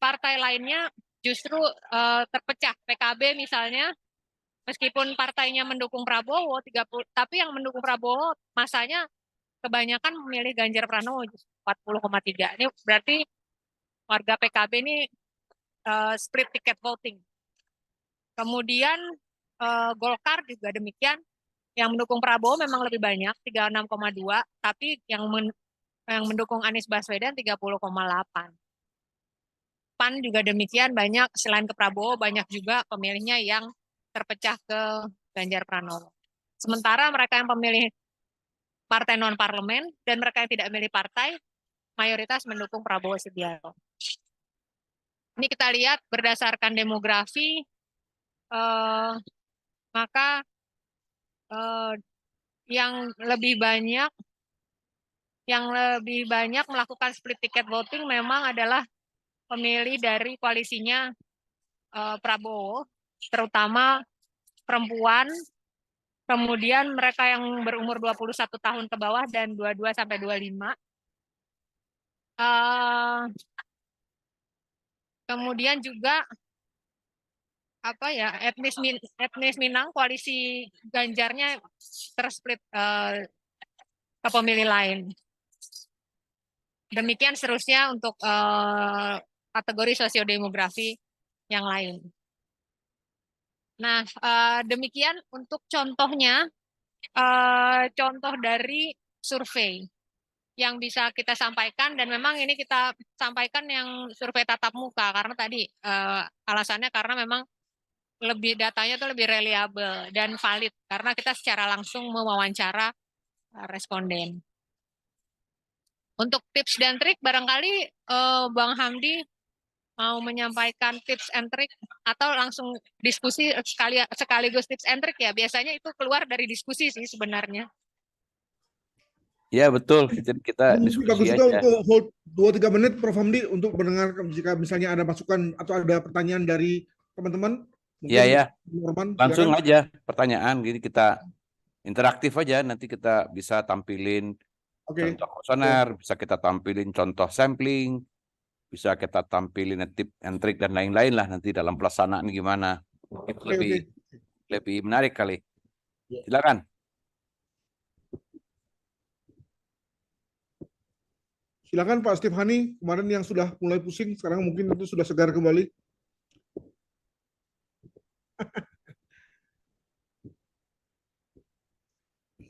partai lainnya justru terpecah. PKB misalnya, meskipun partainya mendukung Prabowo 30, tapi yang mendukung Prabowo masanya kebanyakan memilih Ganjar Pranowo 40,3. Ini berarti warga PKB ini split ticket voting. Kemudian Golkar juga demikian. Yang mendukung Prabowo memang lebih banyak 36,2, tapi yang mendukung Anies Baswedan 30,8. PAN juga demikian, banyak selain ke Prabowo banyak juga pemilihnya yang terpecah ke Ganjar Pranowo. Sementara mereka yang pemilih partai non parlemen dan mereka yang tidak memilih partai mayoritas mendukung Prabowo Subianto. Ini kita lihat berdasarkan demografi, maka yang lebih banyak melakukan split ticket voting memang adalah pemilih dari koalisinya Prabowo, terutama perempuan, kemudian mereka yang berumur 21 tahun ke bawah dan 22 sampai 25. Kemudian juga etnis Minang, koalisi Ganjarnya tersplit ke pemilih lain. Demikian seterusnya untuk kategori sosiodemografi yang lain. Nah, demikian untuk contohnya, contoh dari survei yang bisa kita sampaikan, dan memang ini kita sampaikan yang survei tatap muka karena tadi alasannya karena memang datanya itu lebih reliable dan valid karena kita secara langsung mewawancara responden. Untuk tips dan trik barangkali Bang Hamdi mau menyampaikan tips and trik atau langsung diskusi sekaligus tips and trik ya. Biasanya itu keluar dari diskusi sih sebenarnya. Ya betul, kita diskusi bagus aja. juga untuk hold 2-3 menit Prof. Hamdi untuk mendengar jika misalnya ada masukan atau ada pertanyaan dari teman-teman. Ya. Norman, Langsung silakan. aja pertanyaan, jadi kita interaktif aja, nanti kita bisa tampilin contoh kuesioner, bisa kita tampilin contoh sampling, bisa kita tampilin tip and trik dan lain-lain lah nanti dalam pelaksanaan gimana. Itu lebih menarik kali. Silakan. Silakan Pak Stefani, kemarin yang sudah mulai pusing, sekarang mungkin itu sudah segar kembali.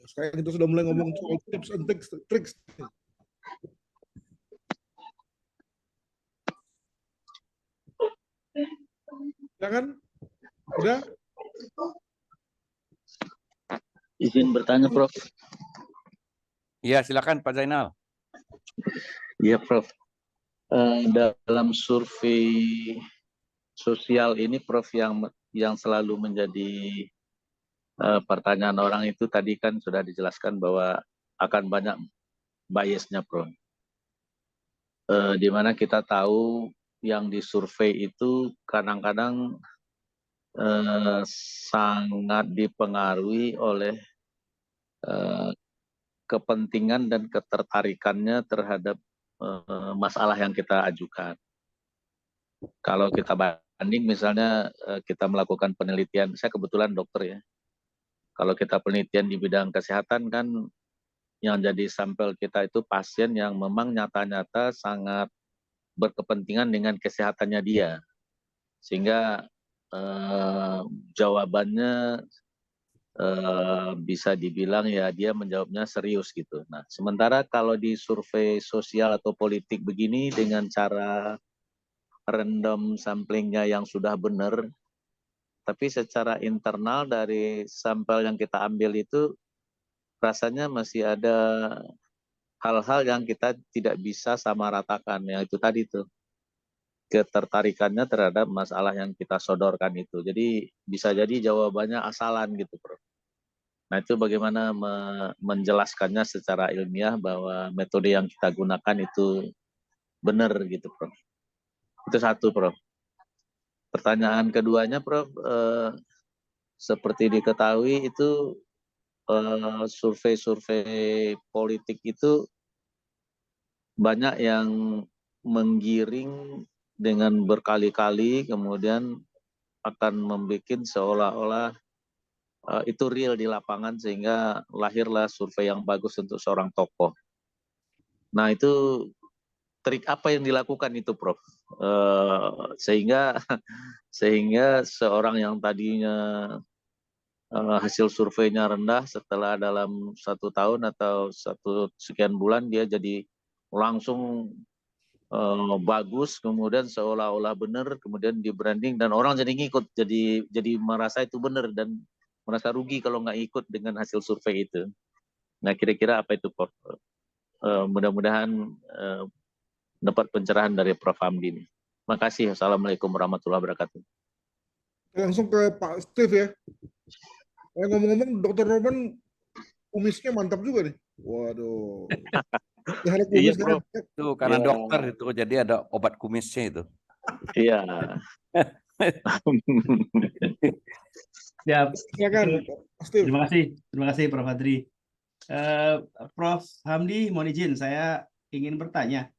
Sekarang kita sudah mulai ngomong soal tips and tricks. Silakan. Udah? Izin bertanya, Prof. Iya, silakan Pak Zainal. Iya, Prof. Dalam survei sosial ini, Prof, yang selalu menjadi pertanyaan orang itu tadi kan sudah dijelaskan bahwa akan banyak biasnya, Prof. Di mana kita tahu yang disurvei itu kadang-kadang sangat dipengaruhi oleh kepentingan dan ketertarikannya terhadap masalah yang kita ajukan. Kalau kita banding misalnya kita melakukan penelitian, saya kebetulan dokter ya. Kalau kita penelitian di bidang kesehatan kan yang jadi sampel kita itu pasien yang memang nyata-nyata sangat berkepentingan dengan kesehatannya dia. Sehingga jawabannya bisa dibilang ya dia menjawabnya serius gitu. Nah, sementara kalau di survei sosial atau politik begini dengan cara random samplingnya yang sudah benar, tapi secara internal dari sampel yang kita ambil itu rasanya masih ada hal-hal yang kita tidak bisa sama ratakan, ya itu tadi tuh ketertarikannya terhadap masalah yang kita sodorkan itu. Jadi bisa jadi jawabannya asalan gitu, Prof. Nah itu bagaimana menjelaskannya secara ilmiah bahwa metode yang kita gunakan itu benar gitu, Prof. Itu satu, Prof. Pertanyaan keduanya, Prof, seperti diketahui itu survei-survei politik itu banyak yang menggiring dengan berkali-kali, kemudian akan membuat seolah-olah itu real di lapangan, sehingga lahirlah survei yang bagus untuk seorang tokoh. Nah, itu trik apa yang dilakukan itu, Prof? Sehingga seorang yang tadinya hasil surveinya rendah, setelah dalam 1 tahun atau sekian bulan dia jadi langsung bagus, kemudian seolah-olah benar, kemudian di branding dan orang jadi ngikut, jadi merasa itu benar dan merasa rugi kalau nggak ikut dengan hasil survei itu. Nah, kira-kira apa itu, Prof? Mudah-mudahan dapat pencerahan dari Prof. Hamdi ini. Makasih. Assalamualaikum warahmatullahi wabarakatuh. Langsung ke Pak Steve ya. Ngomong-ngomong, Dr. Norman kumisnya mantap juga nih. Waduh. Ya, ada Iya, kumis Prof. kan? Itu karena Ya. dokter itu, jadi ada obat kumisnya itu. Iya. Siap. Silakan, Pak Steve. Terima kasih Prof. Adri. Prof. Hamdi, mohon izin saya ingin bertanya.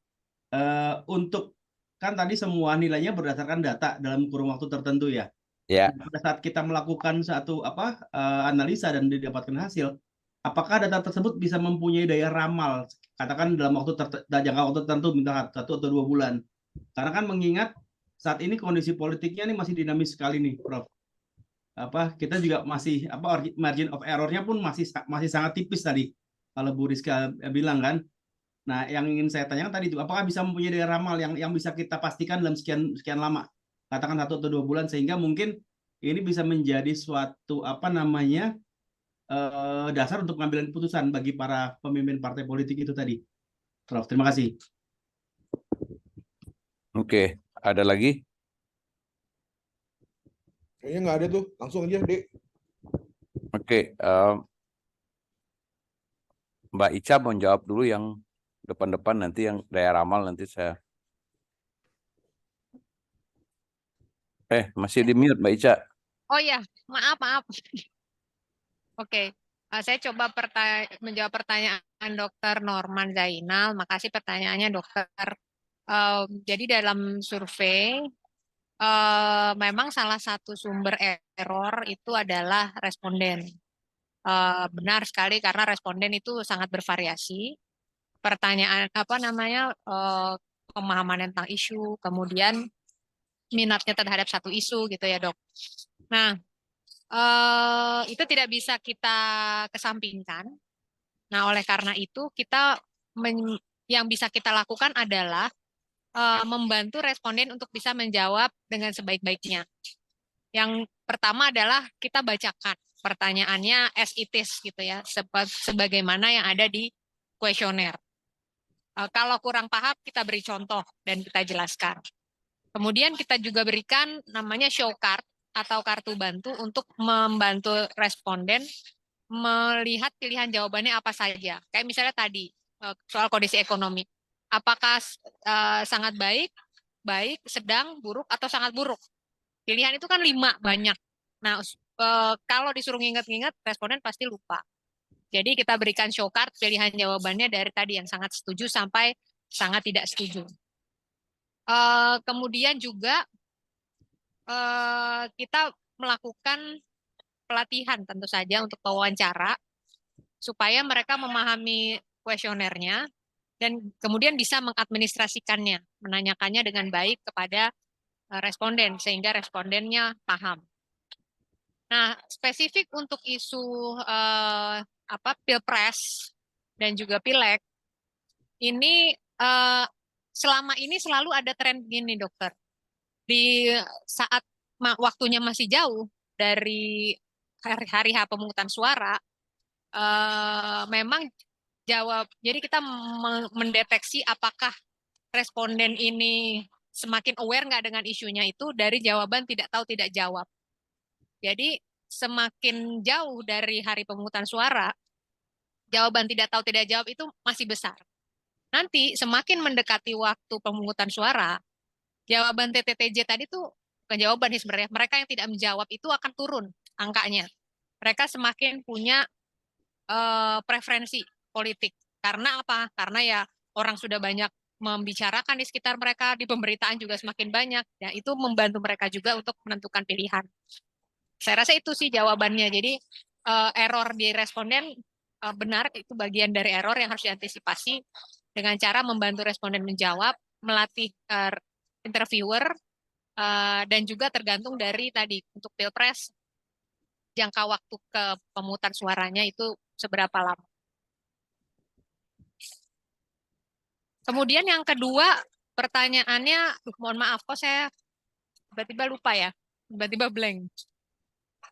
Untuk kan tadi semua nilainya berdasarkan data dalam kurun waktu tertentu ya. Ya. Pada saat kita melakukan satu analisa dan didapatkan hasil, apakah data tersebut bisa mempunyai daya ramal? Katakan dalam jangka waktu tertentu, minta 1 atau 2 bulan. Karena kan mengingat saat ini kondisi politiknya ini masih dinamis sekali nih, Prof. Kita juga masih margin of error-nya pun masih sangat tipis tadi kalau Bu Rizka bilang kan. Nah, yang ingin saya tanyakan tadi itu, apakah bisa mempunyai daya ramal yang bisa kita pastikan dalam sekian lama, katakan 1 atau 2 bulan, sehingga mungkin ini bisa menjadi suatu dasar untuk pengambilan keputusan bagi para pemimpin partai politik itu tadi, Prof. Terima kasih. Oke, ada lagi? Kayaknya nggak ada tuh. Langsung aja, Dek. Oke, Mbak Ica mau jawab dulu yang depan-depan, nanti yang daya ramal nanti saya. Masih di mute Mbak Ica. Oh ya, maaf. Oke, saya coba menjawab pertanyaan Dr. Norman Zainal. Makasih pertanyaannya, Dokter. Jadi dalam survei, memang salah satu sumber error itu adalah responden. Benar sekali, karena responden itu sangat bervariasi. Pertanyaan pemahaman tentang isu, kemudian minatnya terhadap satu isu gitu ya, Dok. Nah, itu tidak bisa kita kesampingkan. Nah, oleh karena itu yang bisa kita lakukan adalah membantu responden untuk bisa menjawab dengan sebaik-baiknya. Yang pertama adalah kita bacakan pertanyaannya as it is gitu ya, sebagaimana yang ada di kuesioner. Kalau kurang paham, kita beri contoh dan kita jelaskan. Kemudian kita juga berikan namanya show card atau kartu bantu untuk membantu responden melihat pilihan jawabannya apa saja. Kayak misalnya tadi soal kondisi ekonomi. Apakah sangat baik, sedang, buruk, atau sangat buruk? Pilihan itu kan 5 banyak. Nah, kalau disuruh nginget-nginget, responden pasti lupa. Jadi kita berikan show card pilihan jawabannya dari tadi yang sangat setuju sampai sangat tidak setuju. Kemudian juga kita melakukan pelatihan tentu saja untuk wawancara supaya mereka memahami kuesionernya dan kemudian bisa mengadministrasikannya, menanyakannya dengan baik kepada responden sehingga respondennya paham. Nah, spesifik untuk isu Pilpres dan juga Pileg, ini selama ini selalu ada tren gini, Dokter. Di saat waktunya masih jauh dari hari H pemungutan suara, memang jadi kita mendeteksi apakah responden ini semakin aware nggak dengan isunya itu dari jawaban tidak tahu tidak jawab. Jadi semakin jauh dari hari pemungutan suara, jawaban tidak tahu tidak jawab itu masih besar. Nanti semakin mendekati waktu pemungutan suara, jawaban TTTJ tadi tuh bukan jawaban sebenarnya. Mereka yang tidak menjawab itu akan turun angkanya. Mereka semakin punya preferensi politik. Karena apa? Karena ya orang sudah banyak membicarakan di sekitar mereka, di pemberitaan juga semakin banyak. Ya, itu membantu mereka juga untuk menentukan pilihan. Saya rasa itu sih jawabannya. Jadi error di responden benar, itu bagian dari error yang harus diantisipasi dengan cara membantu responden menjawab, melatih interviewer, dan juga tergantung dari tadi untuk Pilpres jangka waktu ke pemungutan suaranya itu seberapa lama. Kemudian yang kedua pertanyaannya, mohon maaf kok saya tiba-tiba lupa ya, tiba-tiba blank.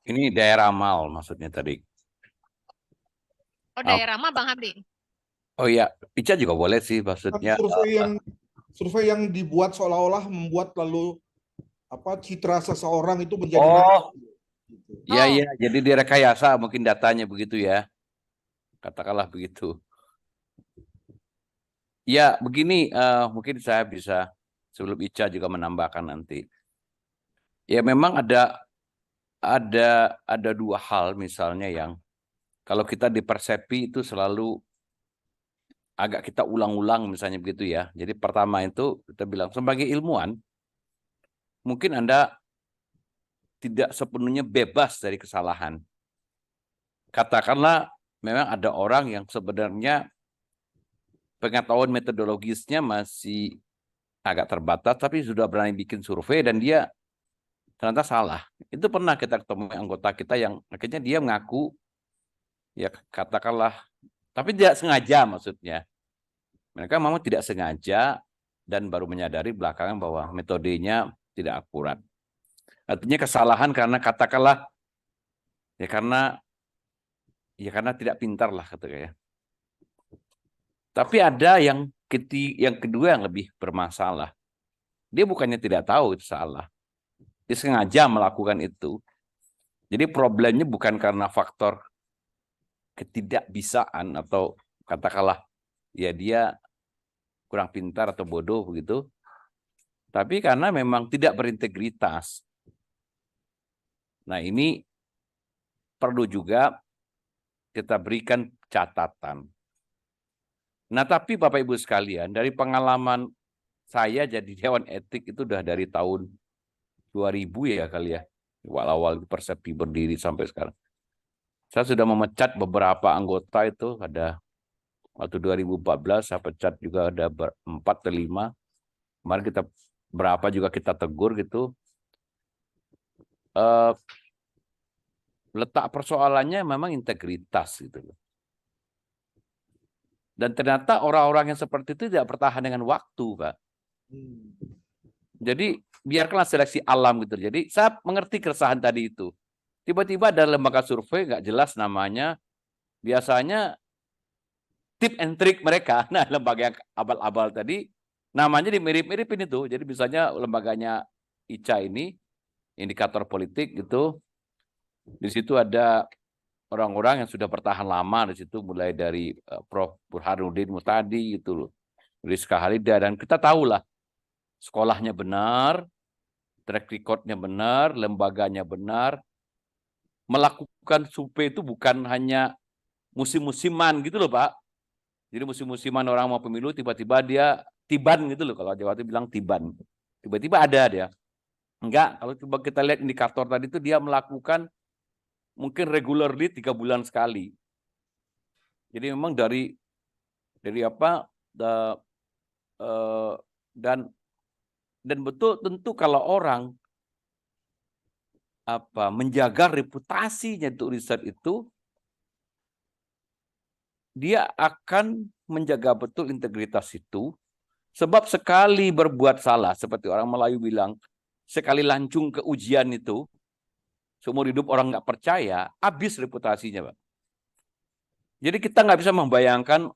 Ini daerah amal maksudnya tadi. Oh, daerah mah Bang Hamdi. Oh iya, Ica juga boleh sih Tapi maksudnya. survei yang dibuat seolah-olah membuat lalu citra seseorang itu menjadi Oh, gitu. iya Oh. iya, jadi direkayasa mungkin datanya begitu ya. Katakanlah begitu. Ya, begini mungkin saya bisa sebelum Ica juga menambahkan nanti. Ya memang ada dua hal misalnya yang kalau kita di Persepi itu selalu agak kita ulang-ulang misalnya begitu ya. Jadi pertama itu kita bilang sebagai ilmuwan mungkin Anda tidak sepenuhnya bebas dari kesalahan. Katakanlah memang ada orang yang sebenarnya pengetahuan metodologisnya masih agak terbatas tapi sudah berani bikin survei dan dia ternyata salah. Itu pernah kita ketemu anggota kita yang akhirnya dia mengaku ya katakanlah tapi tidak sengaja maksudnya. Mereka memang tidak sengaja dan baru menyadari belakangan bahwa metodenya tidak akurat. Artinya kesalahan karena katakanlah ya karena tidak pintar lah katanya. Tapi ada yang kedua yang lebih bermasalah. Dia bukannya tidak tahu itu salah. Dia sengaja melakukan itu. Jadi problemnya bukan karena faktor ketidakbisaan atau katakanlah ya dia kurang pintar atau bodoh begitu. Tapi karena memang tidak berintegritas. Nah, ini perlu juga kita berikan catatan. Nah, tapi Bapak Ibu sekalian, dari pengalaman saya jadi Dewan Etik itu udah dari tahun 2000 ya kali ya. Awal-awal Persepi berdiri sampai sekarang. Saya sudah memecat beberapa anggota itu, ada waktu 2014 saya pecat juga ada 4 atau 5. Kemarin kita berapa juga kita tegur gitu. Letak persoalannya memang integritas gitu loh. Dan ternyata orang-orang yang seperti itu tidak bertahan dengan waktu, Pak. Jadi biarkanlah seleksi alam gitu. Jadi saya mengerti keresahan tadi itu. Tiba-tiba ada lembaga survei nggak jelas namanya. Biasanya tip and trick mereka. Nah, lembaga yang abal-abal tadi namanya dimirip-miripin itu. Jadi misalnya lembaganya Ica ini indikator politik gitu. Di situ ada orang-orang yang sudah bertahan lama di situ, mulai dari Prof. Burhanuddin Muhtadi gitu loh, Rizka Halida, dan kita tahulah sekolahnya benar, track recordnya benar, lembaganya benar, melakukan survei itu bukan hanya musim-musiman gitu loh Pak. Jadi musim-musiman orang mau pemilu tiba-tiba dia tiban gitu loh, kalau Jawa itu bilang tiban, tiba-tiba ada dia. Enggak, kalau coba kita lihat indikator tadi itu dia melakukan mungkin regularly 3 bulan sekali. Jadi memang dari apa dan betul tentu kalau orang menjaga reputasinya untuk riset itu, dia akan menjaga betul integritas itu, sebab sekali berbuat salah seperti orang Melayu bilang, sekali lancung ke ujian itu seumur hidup orang nggak percaya, habis reputasinya, Pak. Jadi kita nggak bisa membayangkan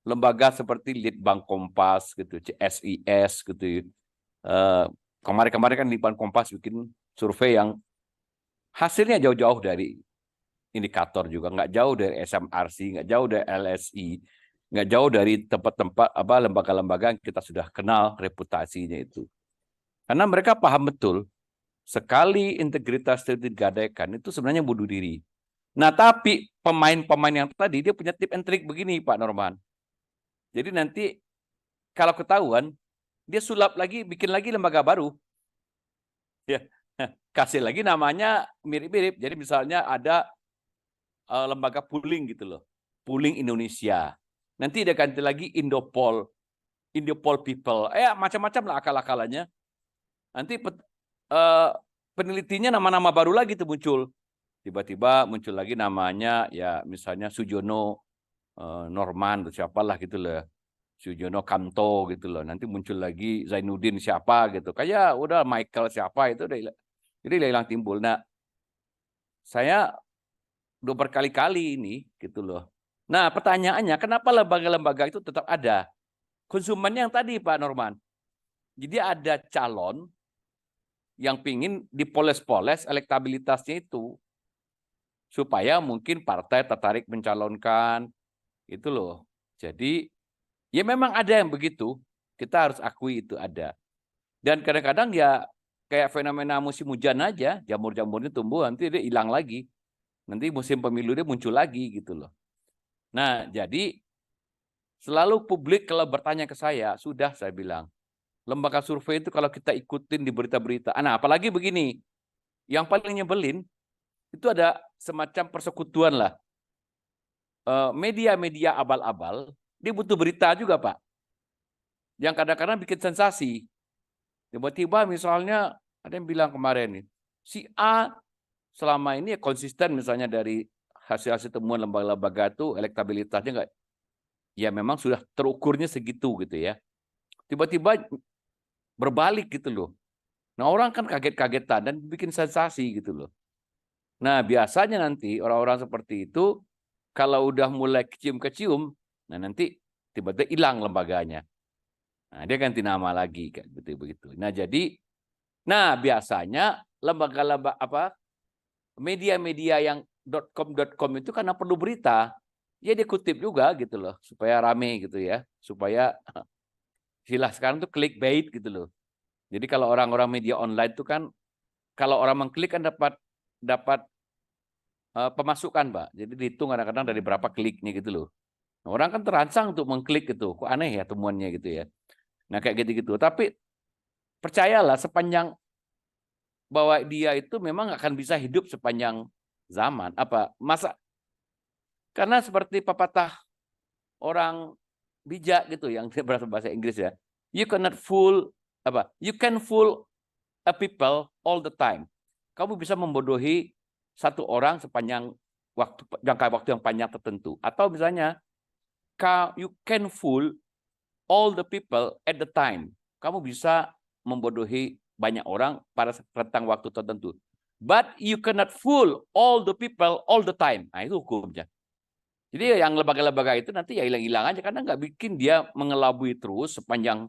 lembaga seperti Litbang Kompas gitu, CSIS gitu. Kemarin-kemarin kan Litbang Kompas bikin survei yang hasilnya jauh-jauh dari indikator juga, nggak jauh dari SMRC, nggak jauh dari LSI, nggak jauh dari tempat-tempat lembaga-lembaga yang kita sudah kenal reputasinya itu. Karena mereka paham betul Sekali integritas itu digadaikan, itu sebenarnya bunuh diri. Nah, tapi pemain-pemain yang tadi, dia punya tip and trik begini, Pak Norman. Jadi nanti kalau ketahuan, dia sulap lagi, bikin lagi lembaga baru. Ya, kasih lagi namanya mirip-mirip. Jadi misalnya ada lembaga pooling gitu loh. Pooling Indonesia. Nanti dia ganti lagi Indopol People. Macam-macam lah akal-akalannya. Nanti penelitinya nama-nama baru lagi tuh muncul. Tiba-tiba muncul lagi namanya ya misalnya Sujono Norman atau siapalah gitu loh. Sujono Kanto gitu loh. Nanti muncul lagi Zainuddin siapa gitu. Kayak udah Michael siapa itu udah jadi hilang timbul. Nah, saya udah berkali-kali ini gitu loh. Nah, pertanyaannya kenapa lembaga-lembaga itu tetap ada? Konsumennya yang tadi Pak Norman. Jadi ada calon yang pingin dipoles-poles elektabilitasnya itu supaya mungkin partai tertarik mencalonkan itu loh. Jadi ya memang ada yang begitu, kita harus akui itu ada. Dan kadang-kadang ya kayak fenomena musim hujan aja, jamur-jamurnya tumbuh nanti dia hilang lagi. Nanti musim pemilu dia muncul lagi gitu loh. Nah, jadi selalu publik kalau bertanya ke saya, sudah saya bilang, lembaga survei itu kalau kita ikutin di berita-berita. Nah, apalagi begini, yang paling nyebelin itu ada semacam persekutuan lah. Media-media abal-abal, dia butuh berita juga, Pak. Yang kadang-kadang bikin sensasi. Tiba-tiba misalnya, ada yang bilang kemarin nih, si A selama ini konsisten misalnya dari hasil-hasil temuan lembaga-lembaga itu elektabilitasnya enggak, ya memang sudah terukurnya segitu gitu ya. Tiba-tiba berbalik gitu loh. Nah orang kan kaget-kagetan dan bikin sensasi gitu loh. Nah biasanya nanti orang-orang seperti itu kalau udah mulai kecium-kecium, nah nanti tiba-tiba hilang lembaganya. Nah dia ganti nama lagi kayak begitu. Nah jadi, nah biasanya lembaga-lembaga apa media-media yang .com itu karena perlu berita, ya dikutip juga gitu loh supaya rame gitu ya, supaya istilah sekarang tuh clickbait gitu loh. Jadi kalau orang-orang media online itu kan kalau orang mengklik kan dapat pemasukan, Pak. Jadi dihitung kadang-kadang dari berapa kliknya gitu loh. Nah, orang kan terangsang untuk mengklik gitu. Kok aneh ya temuannya gitu ya. Nah, kayak gitu-gitu. Tapi percayalah sepanjang bahwa dia itu memang akan bisa hidup sepanjang zaman. Karena seperti pepatah orang bijak gitu yang berasal bahasa Inggris ya. You can fool a people all the time. Kamu bisa membodohi satu orang sepanjang jangka waktu yang panjang tertentu. Atau misalnya, you can fool all the people at the time. Kamu bisa membodohi banyak orang pada rentang waktu tertentu. But you cannot fool all the people all the time. Nah, itu hukumnya. Jadi yang lembaga-lembaga itu nanti ya hilang-hilang aja karena nggak bikin dia mengelabui terus sepanjang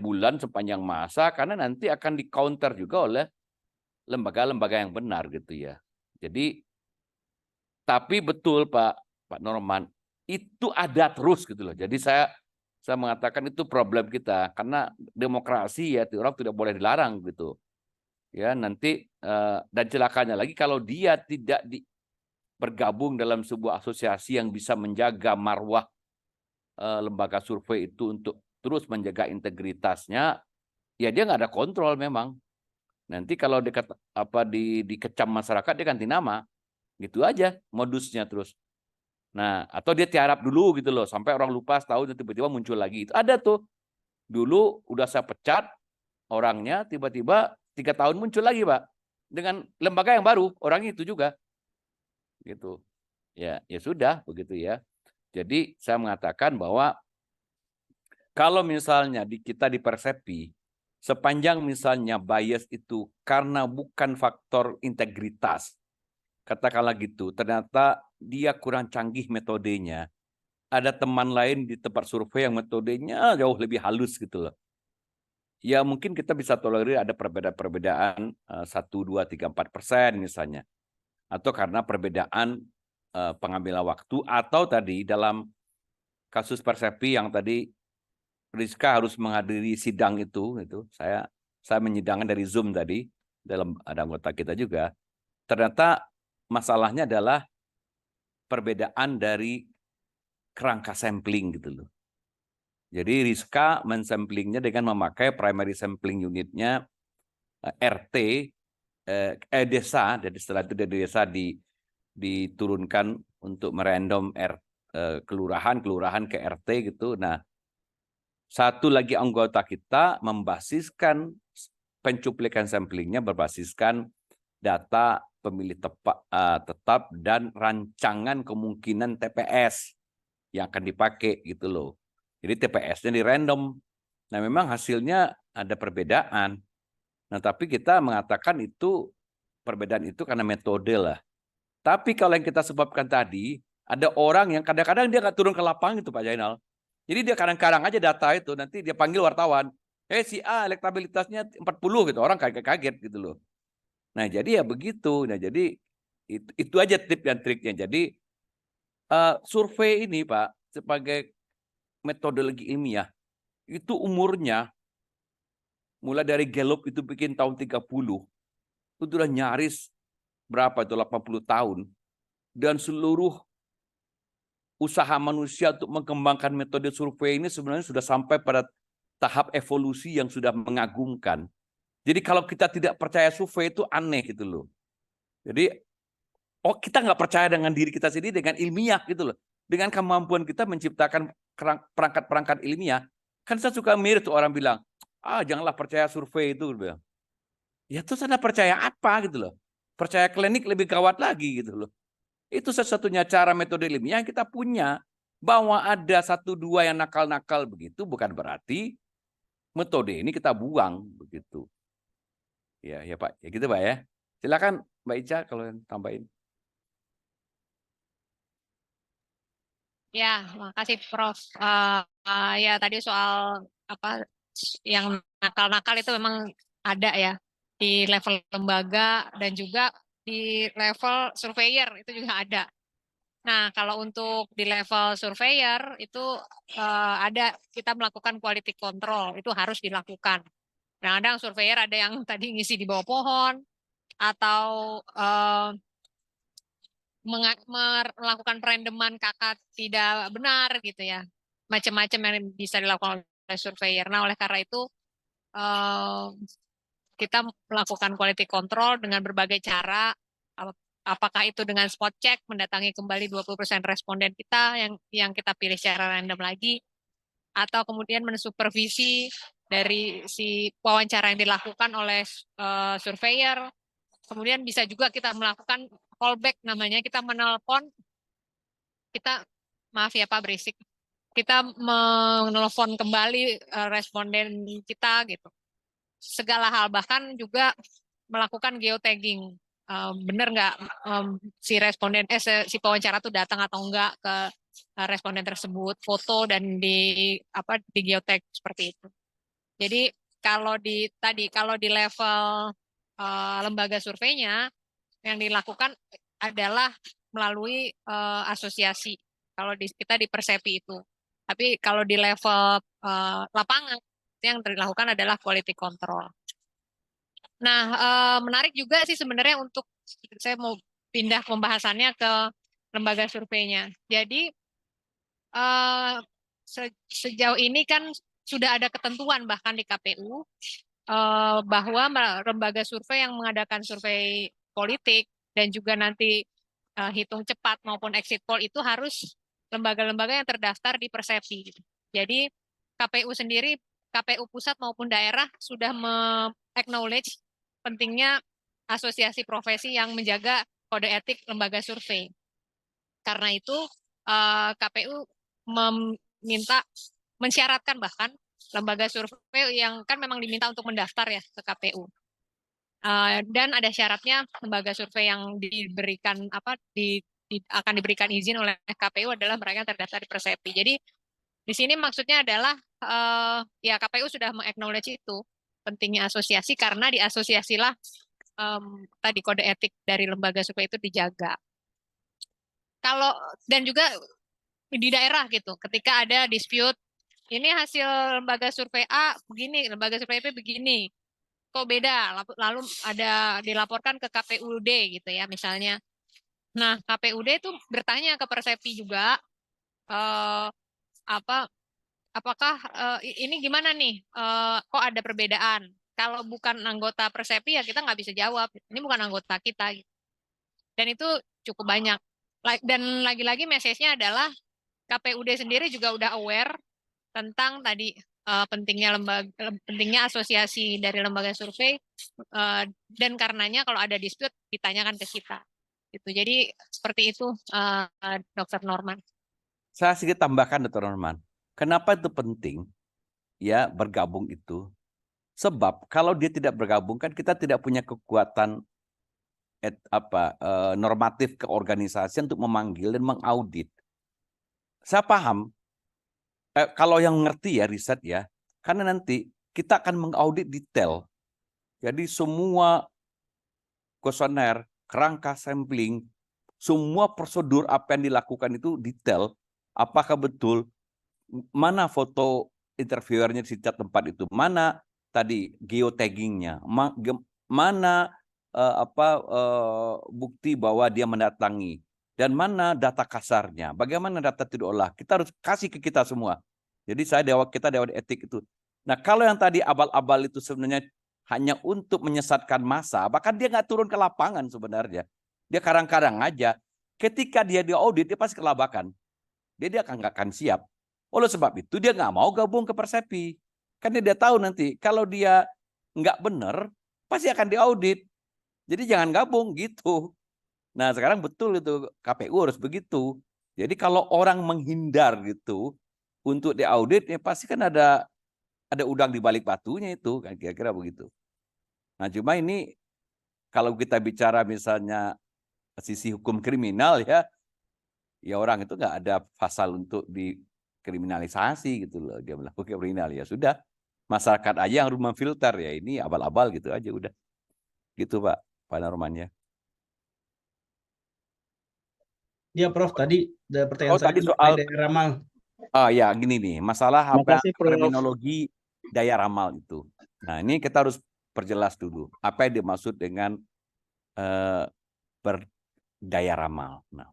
bulan, sepanjang masa, karena nanti akan di-counter juga oleh lembaga-lembaga yang benar gitu ya. Jadi, tapi betul Pak Norman, itu ada terus gitu loh. Jadi saya mengatakan itu problem kita karena demokrasi ya orang tidak boleh dilarang gitu. Ya nanti dan celakanya lagi kalau dia tidak bergabung dalam sebuah asosiasi yang bisa menjaga marwah lembaga survei itu untuk terus menjaga integritasnya, ya dia nggak ada kontrol memang. Nanti kalau dikecam masyarakat dia ganti nama, gitu aja modusnya terus. Nah atau dia tiarap dulu gitu loh sampai orang lupa setahun dan tiba-tiba muncul lagi. Itu ada tuh. Dulu udah saya pecat orangnya, tiba-tiba 3 tahun muncul lagi Pak dengan lembaga yang baru orang itu juga, gitu. Ya sudah begitu ya. Jadi saya mengatakan bahwa kalau misalnya kita dipersepsi, sepanjang misalnya bias itu karena bukan faktor integritas, katakanlah gitu, ternyata dia kurang canggih metodenya, ada teman lain di tempat survei yang metodenya jauh lebih halus gitu loh. Ya mungkin kita bisa tolerir ada perbedaan 1, 2, 3, 4% misalnya. Atau karena perbedaan pengambilan waktu, atau tadi dalam kasus Persepi yang tadi Rizka harus menghadiri sidang itu saya menyidangkan dari Zoom tadi. ada anggota kita juga, ternyata masalahnya adalah perbedaan dari kerangka sampling gitu loh. Jadi Rizka mensamplingnya dengan memakai primary sampling unitnya RT desa, dan setelah itu dari desa diturunkan untuk merandom kelurahan ke RT gitu. Nah, satu lagi anggota kita membasiskan pencuplikan samplingnya berbasiskan data pemilih tetap dan rancangan kemungkinan TPS yang akan dipakai gitu loh. Jadi TPS-nya di random. Nah, memang hasilnya ada perbedaan. Nah, tapi kita mengatakan itu perbedaan itu karena metode lah. Tapi kalau yang kita sebabkan tadi, ada orang yang kadang-kadang dia nggak turun ke lapangan itu Pak Jainal. Jadi dia kadang-kadang aja data itu, nanti dia panggil wartawan. Si A elektabilitasnya 40 gitu, orang kaget-kaget gitu loh. Nah, jadi ya begitu. Nah, jadi itu aja tip dan triknya. Jadi survei ini Pak, sebagai metodologi ilmiah, itu umurnya mulai dari Gallup itu bikin tahun 30, itu sudah nyaris berapa itu 80 tahun. Dan seluruh usaha manusia untuk mengembangkan metode survei ini sebenarnya sudah sampai pada tahap evolusi yang sudah mengagumkan. Jadi kalau kita tidak percaya survei itu aneh gitu loh. Jadi kita nggak percaya dengan diri kita sendiri dengan ilmiah gitu loh. Dengan kemampuan kita menciptakan perangkat-perangkat ilmiah. Kan saya suka mirip tuh orang bilang, janganlah percaya survei itu. Ya terus Anda percaya apa gitu loh. Percaya klinik lebih gawat lagi gitu loh. Itu satu-satunya cara metode ilmiah yang kita punya. Bahwa ada 1-2 yang nakal-nakal begitu bukan berarti metode ini kita buang begitu. Ya Pak, ya gitu Pak ya. Silakan Mbak Ica kalau yang tambahin. Ya, makasih Prof. Ya tadi soal apa yang nakal-nakal itu memang ada ya di level lembaga dan juga di level surveyor itu juga ada. Nah, kalau untuk di level surveyor itu ada kita melakukan quality control, itu harus dilakukan. Kadang-kadang surveyor ada yang tadi ngisi di bawah pohon atau melakukan perandoman kakak tidak benar gitu ya. Macam-macam yang bisa dilakukan oleh surveyor. Nah, oleh karena itu kita melakukan quality control dengan berbagai cara. Apakah itu dengan spot check, mendatangi kembali 20% responden kita yang kita pilih secara random lagi, atau kemudian mensupervisi dari si wawancara yang dilakukan oleh surveyor. Kemudian bisa juga kita melakukan callback namanya, kita menelpon, maaf ya Pak berisik, kita menelpon kembali responden kita gitu. Segala hal, bahkan juga melakukan geotagging. Benar nggak si responden si pewawancara tuh datang atau enggak ke responden tersebut, foto dan di geotag seperti itu. Jadi kalau di level lembaga surveinya yang dilakukan adalah melalui asosiasi. Kalau kita di Persepi itu. Tapi kalau di level lapangan yang dilakukan adalah quality control. Nah, menarik juga sih sebenarnya untuk saya mau pindah pembahasannya ke lembaga surveinya. Jadi sejauh ini kan sudah ada ketentuan bahkan di KPU bahwa lembaga survei yang mengadakan survei politik dan juga nanti hitung cepat maupun exit poll itu harus lembaga-lembaga yang terdaftar di Persepi. Jadi KPU sendiri, KPU pusat maupun daerah sudah acknowledge pentingnya asosiasi profesi yang menjaga kode etik lembaga survei. Karena itu KPU mensyaratkan bahkan lembaga survei yang kan memang diminta untuk mendaftar ya ke KPU. Dan ada syaratnya lembaga survei yang diberikan akan diberikan izin oleh KPU adalah mereka yang terdaftar di Persepi. Jadi di sini maksudnya adalah ya KPU sudah meng-acknowledge itu pentingnya asosiasi karena di asosiasilah tadi kode etik dari lembaga survei itu dijaga. Dan juga di daerah gitu, ketika ada dispute, ini hasil lembaga survei A begini, lembaga survei B begini. kok beda, lalu ada dilaporkan ke KPUD gitu ya misalnya. Nah, KPUD itu bertanya ke Persepi juga, apakah ini gimana nih, kok ada perbedaan? Kalau bukan anggota Persepi ya kita nggak bisa jawab. Ini bukan anggota kita. Dan itu cukup banyak. Dan lagi-lagi message-nya adalah KPUD sendiri juga udah aware tentang tadi pentingnya asosiasi dari lembaga survei, dan karenanya kalau ada dispute ditanyakan ke kita. Gitu. Jadi seperti itu, Dr. Norman. Saya sedikit tambahkan, Dr. Norman. Kenapa itu penting ya bergabung itu? Sebab kalau dia tidak bergabung kan kita tidak punya kekuatan normatif keorganisasian untuk memanggil dan mengaudit. Saya paham kalau yang ngerti ya riset ya, karena nanti kita akan mengaudit detail. Jadi semua kuesioner, kerangka sampling, semua prosedur apa yang dilakukan itu detail. Apakah betul, mana foto interviewernya di setiap tempat itu, mana tadi geotaggingnya, mana bukti bahwa dia mendatangi, dan mana data kasarnya, bagaimana data tidak olah. Kita harus kasih ke kita semua. Jadi kita dewan etik itu. Nah kalau yang tadi abal-abal itu sebenarnya hanya untuk menyesatkan massa, bahkan dia nggak turun ke lapangan sebenarnya. Dia kadang-kadang aja. Ketika dia diaudit, dia pasti kelabakan. Dia nggak akan siap. Oleh sebab itu dia nggak mau gabung ke Persepi. Karena dia tahu nanti kalau dia nggak benar, pasti akan diaudit. Jadi jangan gabung gitu. Nah sekarang betul itu KPU harus begitu. Jadi kalau orang menghindar gitu untuk diaudit, ya pasti kan ada udang di balik batunya itu, kan kira-kira begitu. Nah cuma ini kalau kita bicara misalnya sisi hukum kriminal ya orang itu nggak ada pasal untuk dikriminalisasi gitu loh, dia melakukan kriminal ya sudah, masyarakat aja yang harus memfilter ya ini abal-abal gitu aja udah, gitu Pak Norman ya. Ya Prof, tadi ada pertanyaan saya Tadi mengenai soal daya ramal. ya gini nih, masalah Makasih, Prof. terminologi daya ramal itu. Nah ini kita harus perjelas dulu apa yang dimaksud dengan berdaya ramal. Nah,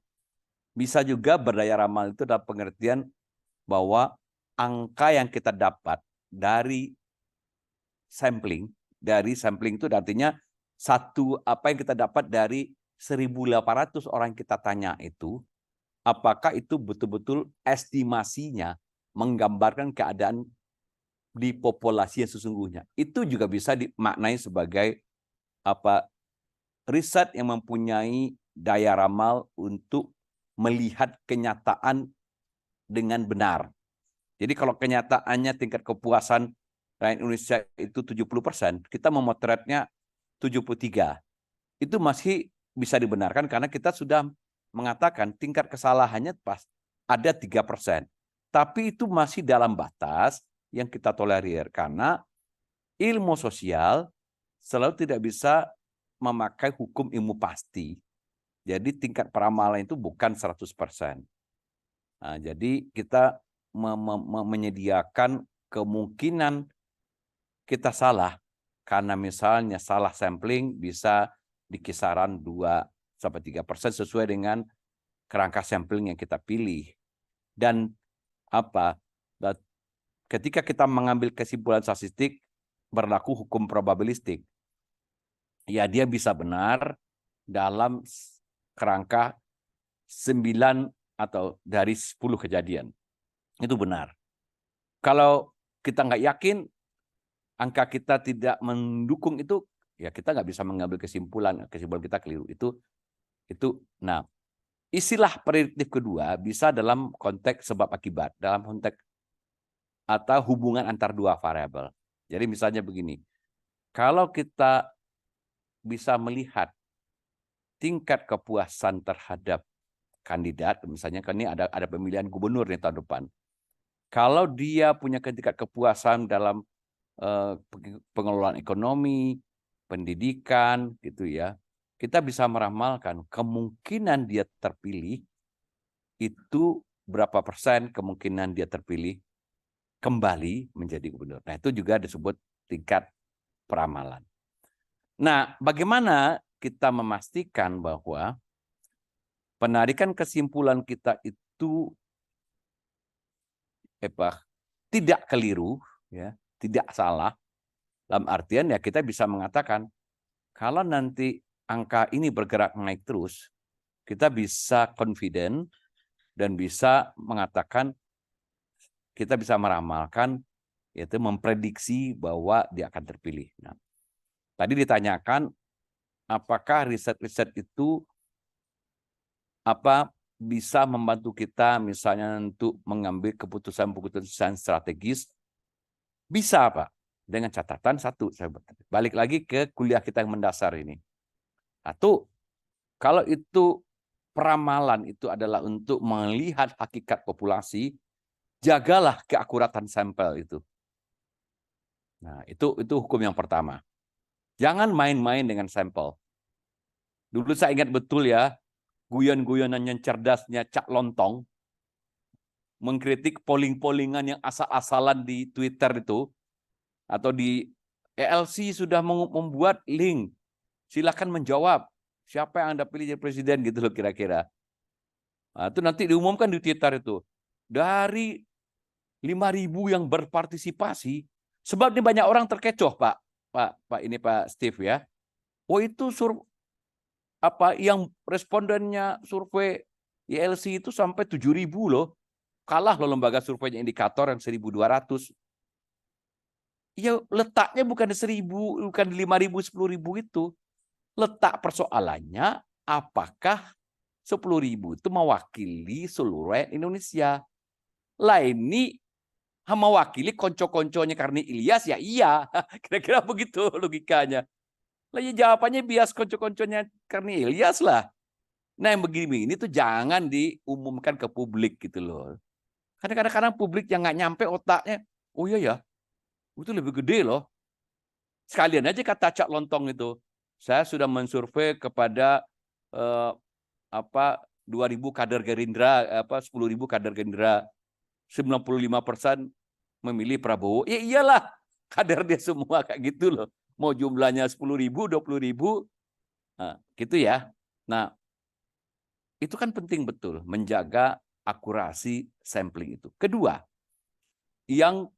bisa juga berdaya ramal itu dalam pengertian bahwa angka yang kita dapat dari sampling itu artinya apa yang kita dapat dari 1.800 orang yang kita tanya itu, apakah itu betul-betul estimasinya menggambarkan keadaan di populasi yang sesungguhnya. Itu juga bisa dimaknai sebagai riset yang mempunyai daya ramal untuk melihat kenyataan dengan benar. Jadi kalau kenyataannya tingkat kepuasan rakyat Indonesia itu 70%, kita memotretnya 73. Itu masih bisa dibenarkan karena kita sudah mengatakan tingkat kesalahannya pas ada 3%. Tapi itu masih dalam batas yang kita tolerir karena ilmu sosial selalu tidak bisa memakai hukum ilmu pasti. Jadi tingkat peramalan itu bukan 100%. Nah, jadi kita menyediakan kemungkinan kita salah karena misalnya salah sampling bisa di kisaran 2-3% sesuai dengan kerangka sampling yang kita pilih. Dan ketika kita mengambil kesimpulan statistik berlaku hukum probabilistik. Ya dia bisa benar dalam kerangka 9 atau dari 10 kejadian. Itu benar. Kalau kita nggak yakin, angka kita tidak mendukung itu, ya kita nggak bisa mengambil kesimpulan kita keliru. Itu. Nah, istilah prediktif kedua bisa dalam konteks sebab akibat, dalam konteks atau hubungan antar dua variabel. Jadi misalnya begini, kalau kita bisa melihat tingkat kepuasan terhadap kandidat, misalnya kan ini ada pemilihan gubernur nih tahun depan. Kalau dia punya tingkat kepuasan dalam pengelolaan ekonomi, pendidikan, gitu ya, kita bisa meramalkan kemungkinan dia terpilih itu berapa persen kemungkinan dia terpilih kembali menjadi gubernur. Nah itu juga disebut tingkat peramalan. Nah, bagaimana kita memastikan bahwa penarikan kesimpulan kita itu tidak keliru, ya, tidak salah. Dalam artian ya kita bisa mengatakan kalau nanti angka ini bergerak naik terus, kita bisa confident dan bisa mengatakan, kita bisa meramalkan, yaitu memprediksi bahwa dia akan terpilih. Nah, tadi ditanyakan apakah riset-riset itu bisa membantu kita misalnya untuk mengambil keputusan-keputusan strategis? Bisa, Pak. Dengan catatan satu, saya balik lagi ke kuliah kita yang mendasar ini. Satu, kalau itu peramalan itu adalah untuk melihat hakikat populasi, jagalah keakuratan sampel itu. Nah, itu hukum yang pertama. Jangan main-main dengan sampel. Dulu saya ingat betul ya, guyon-guyonan yang cerdasnya Cak Lontong mengkritik polling-pollingan yang asal-asalan di Twitter itu, atau di ELC sudah membuat link, silakan menjawab siapa yang Anda pilih jadi presiden gitu loh kira-kira. Nah, itu nanti diumumkan di Twitter itu. Dari 5.000 yang berpartisipasi, sebab ini banyak orang terkecoh, Pak Steve ya. Oh, itu yang respondennya survei ELC itu sampai 7.000 loh. Kalah loh lembaga surveinya Indikator yang 1.200. Ya letaknya bukan di 1.000, bukan di 5.000, 10.000 itu. Letak persoalannya apakah 10.000 itu mewakili seluruh Indonesia. Lah ini mewakili konco-konconya Karni Ilyas, ya iya. Kira-kira begitu logikanya. Lah ya jawabannya bias konco-konconya Karni Ilyas lah. Nah yang begini ini tuh jangan diumumkan ke publik gitu loh. Karena kadang-kadang publik yang nggak nyampe otaknya, oh iya ya, itu lebih gede loh. Sekalian aja kata Cak Lontong itu, saya sudah mensurvei kepada 2.000 kader Gerindra, 10.000 kader Gerindra, 95% memilih Prabowo. Ya iyalah, kader dia semua kayak gitu loh. Mau jumlahnya 10.000, 20.000, nah, gitu ya. Nah, itu kan penting betul menjaga akurasi sampling itu. Kedua, yang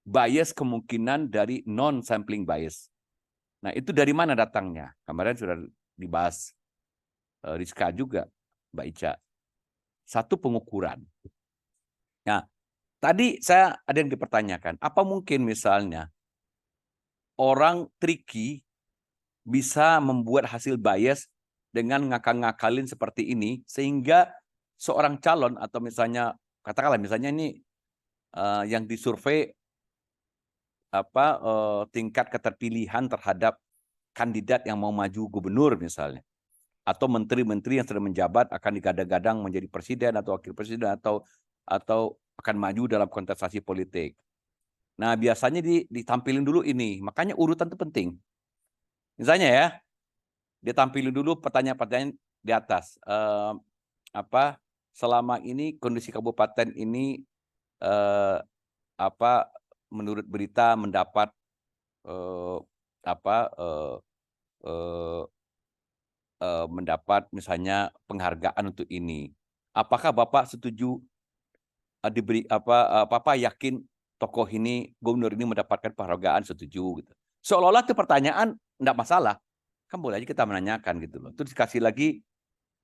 bias kemungkinan dari non-sampling bias. Nah, itu dari mana datangnya? Kemarin sudah dibahas Rizka juga, Mbak Ica. Satu, pengukuran. Nah, tadi saya ada yang dipertanyakan, apa mungkin misalnya orang tricky bisa membuat hasil bias dengan ngakal-ngakalin seperti ini, sehingga seorang calon atau misalnya, katakanlah misalnya ini yang disurvei tingkat keterpilihan terhadap kandidat yang mau maju gubernur misalnya, atau menteri-menteri yang sedang menjabat akan digadang-gadang menjadi presiden atau wakil presiden atau akan maju dalam kontestasi politik. Nah, biasanya ditampilin dulu ini, makanya urutan itu penting. Misalnya ya, ditampilin dulu pertanyaan-pertanyaan di atas. Selama ini kondisi kabupaten ini menurut berita mendapat mendapat misalnya penghargaan untuk ini. Apakah Bapak setuju diberi Bapak yakin tokoh ini, gubernur ini mendapatkan penghargaan, setuju gitu. Seolah-olah itu pertanyaan enggak masalah. Kan boleh aja kita menanyakan gitu loh. Terus dikasih lagi,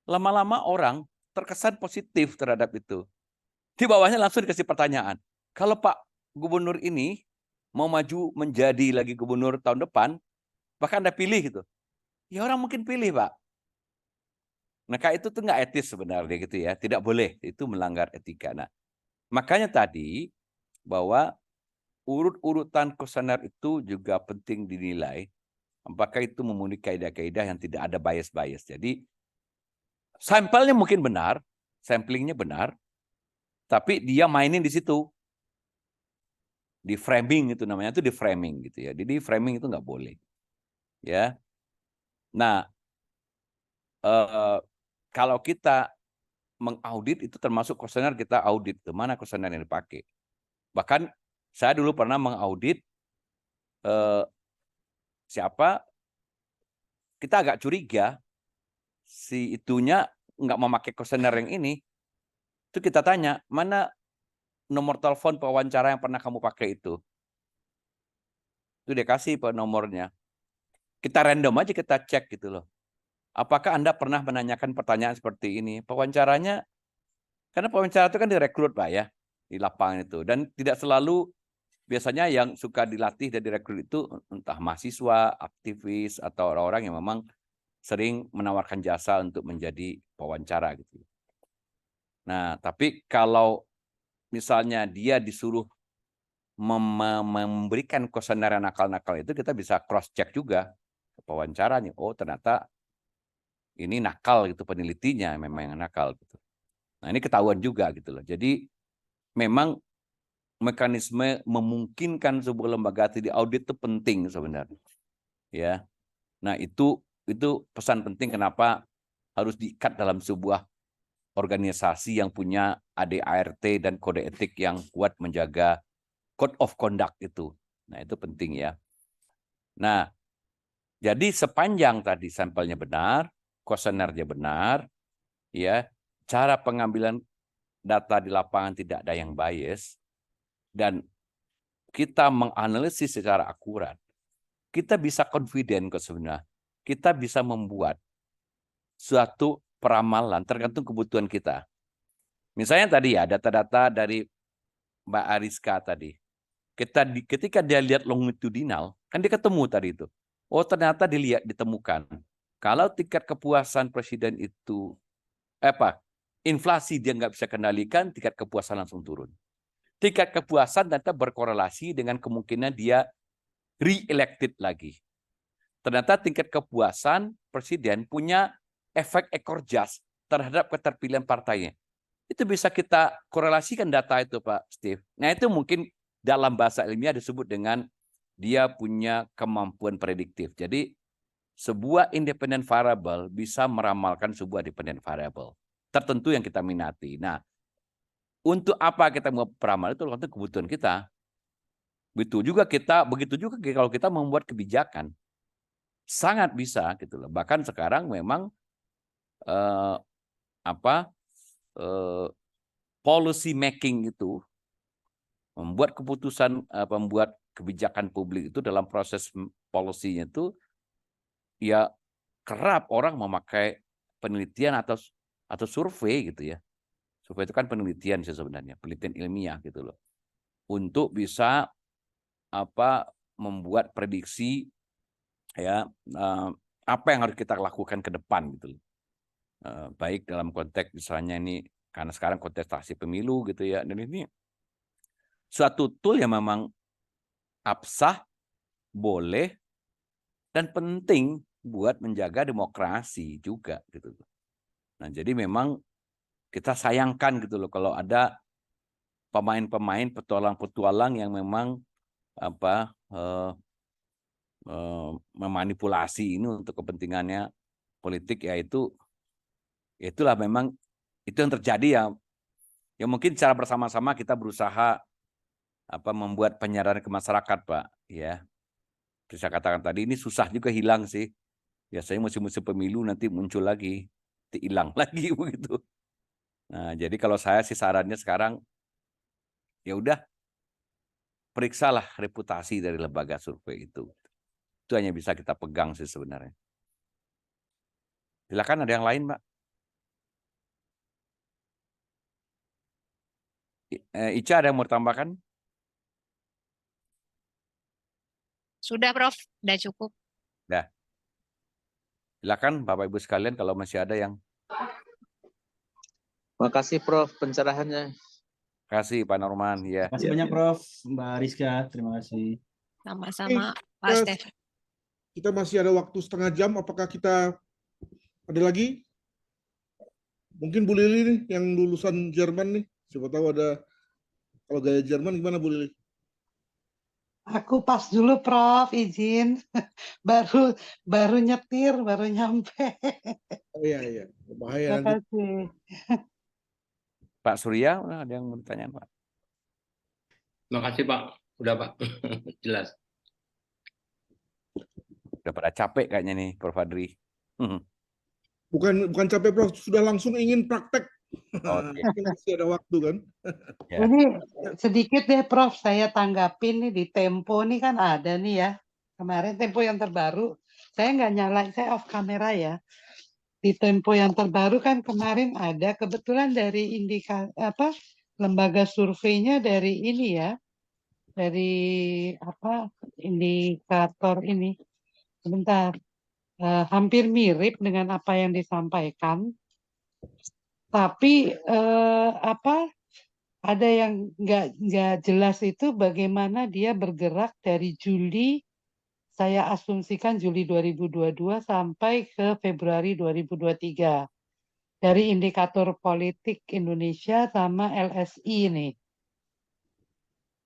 lama-lama orang terkesan positif terhadap itu. Di bawahnya langsung dikasih pertanyaan. Kalau Pak Gubernur ini mau maju menjadi lagi gubernur tahun depan, bahkan Anda pilih gitu. Ya orang mungkin pilih, Pak. Nah, itu tuh nggak etis sebenarnya gitu ya. Tidak boleh, itu melanggar etika. Nah, makanya tadi bahwa urut-urutan kuesioner itu juga penting dinilai. Apakah itu memenuhi kaidah-kaidah yang tidak ada bias-bias. Jadi, sampelnya mungkin benar, samplingnya benar, tapi dia mainin di situ. Di framing itu namanya, itu di framing gitu ya. Jadi framing itu nggak boleh. Ya. Nah, kalau kita mengaudit itu termasuk kuesioner kita audit mana kuesioner yang dipakai. Bahkan saya dulu pernah mengaudit siapa kita agak curiga si itunya nggak memakai kuesioner yang ini. Itu kita tanya, mana nomor telepon pewawancara yang pernah kamu pakai itu? Itu dia kasih nomornya. Kita random aja kita cek gitu loh. Apakah Anda pernah menanyakan pertanyaan seperti ini? Pewawancaranya, karena pewawancara itu kan direkrut Pak ya, di lapangan itu. Dan tidak selalu, biasanya yang suka dilatih dan direkrut itu entah mahasiswa, aktivis, atau orang-orang yang memang sering menawarkan jasa untuk menjadi pewawancara gitu. Nah, tapi kalau misalnya dia disuruh memberikan kuesioner yang nakal-nakal itu, kita bisa cross check juga ke pewawancaranya. Oh, ternyata ini nakal gitu penelitinya, memang yang nakal gitu. Nah, ini ketahuan juga gitu loh. Jadi memang mekanisme memungkinkan sebuah lembaga di audit itu penting sebenarnya. Ya. Nah, itu pesan penting kenapa harus diikat dalam sebuah organisasi yang punya ADART dan kode etik yang kuat menjaga code of conduct itu. Nah, itu penting ya. Nah, jadi sepanjang tadi sampelnya benar, kuesionernya benar, ya, cara pengambilan data di lapangan tidak ada yang bias, dan kita menganalisis secara akurat, kita bisa confident kok sebenarnya. Kita bisa membuat suatu peramalan tergantung kebutuhan kita. Misalnya tadi ya, data-data dari Mbak Ariska tadi. Ketika dia lihat longitudinal, kan dia ketemu tadi itu. Oh, ternyata ditemukan. Kalau tingkat kepuasan presiden itu, inflasi dia nggak bisa kendalikan, tingkat kepuasan langsung turun. Tingkat kepuasan ternyata berkorelasi dengan kemungkinan dia re-elected lagi. Ternyata tingkat kepuasan presiden punya efek ekor jas terhadap keterpilihan partainya. Itu bisa kita korelasikan data itu, Pak Steve. Nah, itu mungkin dalam bahasa ilmiah disebut dengan dia punya kemampuan prediktif. Jadi, sebuah independent variable bisa meramalkan sebuah dependent variable tertentu yang kita minati. Nah, untuk apa kita mau peramal itu tergantung kebutuhan kita. Begitu juga kalau kita membuat kebijakan. Sangat bisa gitu loh. Bahkan sekarang memang policy making itu, membuat keputusan, membuat kebijakan publik itu dalam proses policy-nya itu ya kerap orang memakai penelitian atau survei gitu ya. Survei itu kan penelitian sih sebenarnya, penelitian ilmiah gitu loh. Untuk bisa membuat prediksi ya, apa yang harus kita lakukan ke depan gitu loh. Baik dalam konteks misalnya ini karena sekarang kontestasi pemilu gitu ya, dan ini suatu tool yang memang absah, boleh, dan penting buat menjaga demokrasi juga gitu. Nah, jadi memang kita sayangkan gitu loh kalau ada pemain-pemain petualang-petualang yang memang memanipulasi ini untuk kepentingannya politik, itulah memang itu yang terjadi ya. Ya mungkin secara bersama-sama kita berusaha membuat penyiaran ke masyarakat, Pak, ya. Seperti saya katakan tadi, ini susah juga hilang sih. Biasanya musim-musim pemilu nanti muncul lagi, hilang lagi begitu. Nah, jadi kalau saya sih sarannya sekarang ya udah periksalah reputasi dari lembaga survei itu. Itu hanya bisa kita pegang sih sebenarnya. Silakan ada yang lain, Mbak. Ica ada yang mau tambahkan? Sudah, Prof. Sudah cukup. Dah. Silakan Bapak Ibu sekalian kalau masih ada yang. Makasih Prof pencerahannya. Terima kasih Pak Norman ya. Terima kasih banyak Prof, Mbak Rizka, terima kasih. Sama-sama, Pak Stef. Kita masih ada waktu setengah jam, apakah kita ada lagi? Mungkin Bu Lili nih yang lulusan Jerman nih, siapa tahu ada, kalau gaya Jerman gimana Bu Lili? Aku pas dulu Prof, izin. baru nyetir, baru nyampe. Oh iya, bahaya Terima nanti. kasih. Pak Surya, ada yang mau ditanya, Pak? Terima kasih Pak, udah Pak, jelas. Udah pada capek kayaknya nih, Prof. Adri. Bukan capek, Prof. Sudah langsung ingin praktek. Oke. Masih ada waktu kan? Ya. Ini sedikit deh Prof, saya tanggapin nih di Tempo nih kan ada nih ya. Kemarin Tempo yang terbaru, saya nggak nyalain, saya off kamera ya. Di Tempo yang terbaru kan kemarin ada kebetulan dari lembaga surveinya dari ini ya, dari indikator ini. Sebentar, hampir mirip dengan apa yang disampaikan, tapi ada yang nggak jelas itu bagaimana dia bergerak dari Juli, saya asumsikan Juli 2022 sampai ke Februari 2023. Dari indikator politik Indonesia sama LSI ini.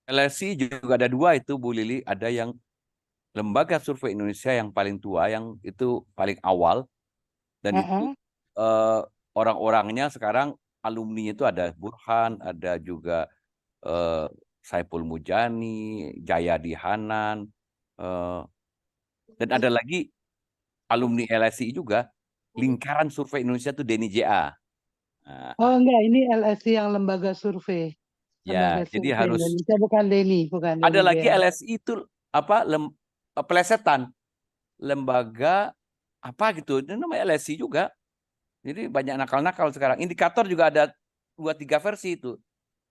LSI juga ada 2 itu, Bu Lili. Ada yang Lembaga Survei Indonesia yang paling tua, yang itu paling awal. Dan itu orang-orangnya sekarang alumni itu ada Burhan, ada juga Saiful Mujani, Jayadi Hanan, dan ada lagi alumni LSI juga, Lingkaran Survei Indonesia itu Denny JA. Nah, Oh enggak, ini LSI yang lembaga survei. ya, Lembaga jadi survei harus Indonesia, bukan Denny, bukan ada Denny lagi JA. LSI itu pelesetan, lembaga apa gitu, itu namanya LSI juga. Jadi banyak nakal-nakal sekarang. Indikator juga ada 2-3 versi itu.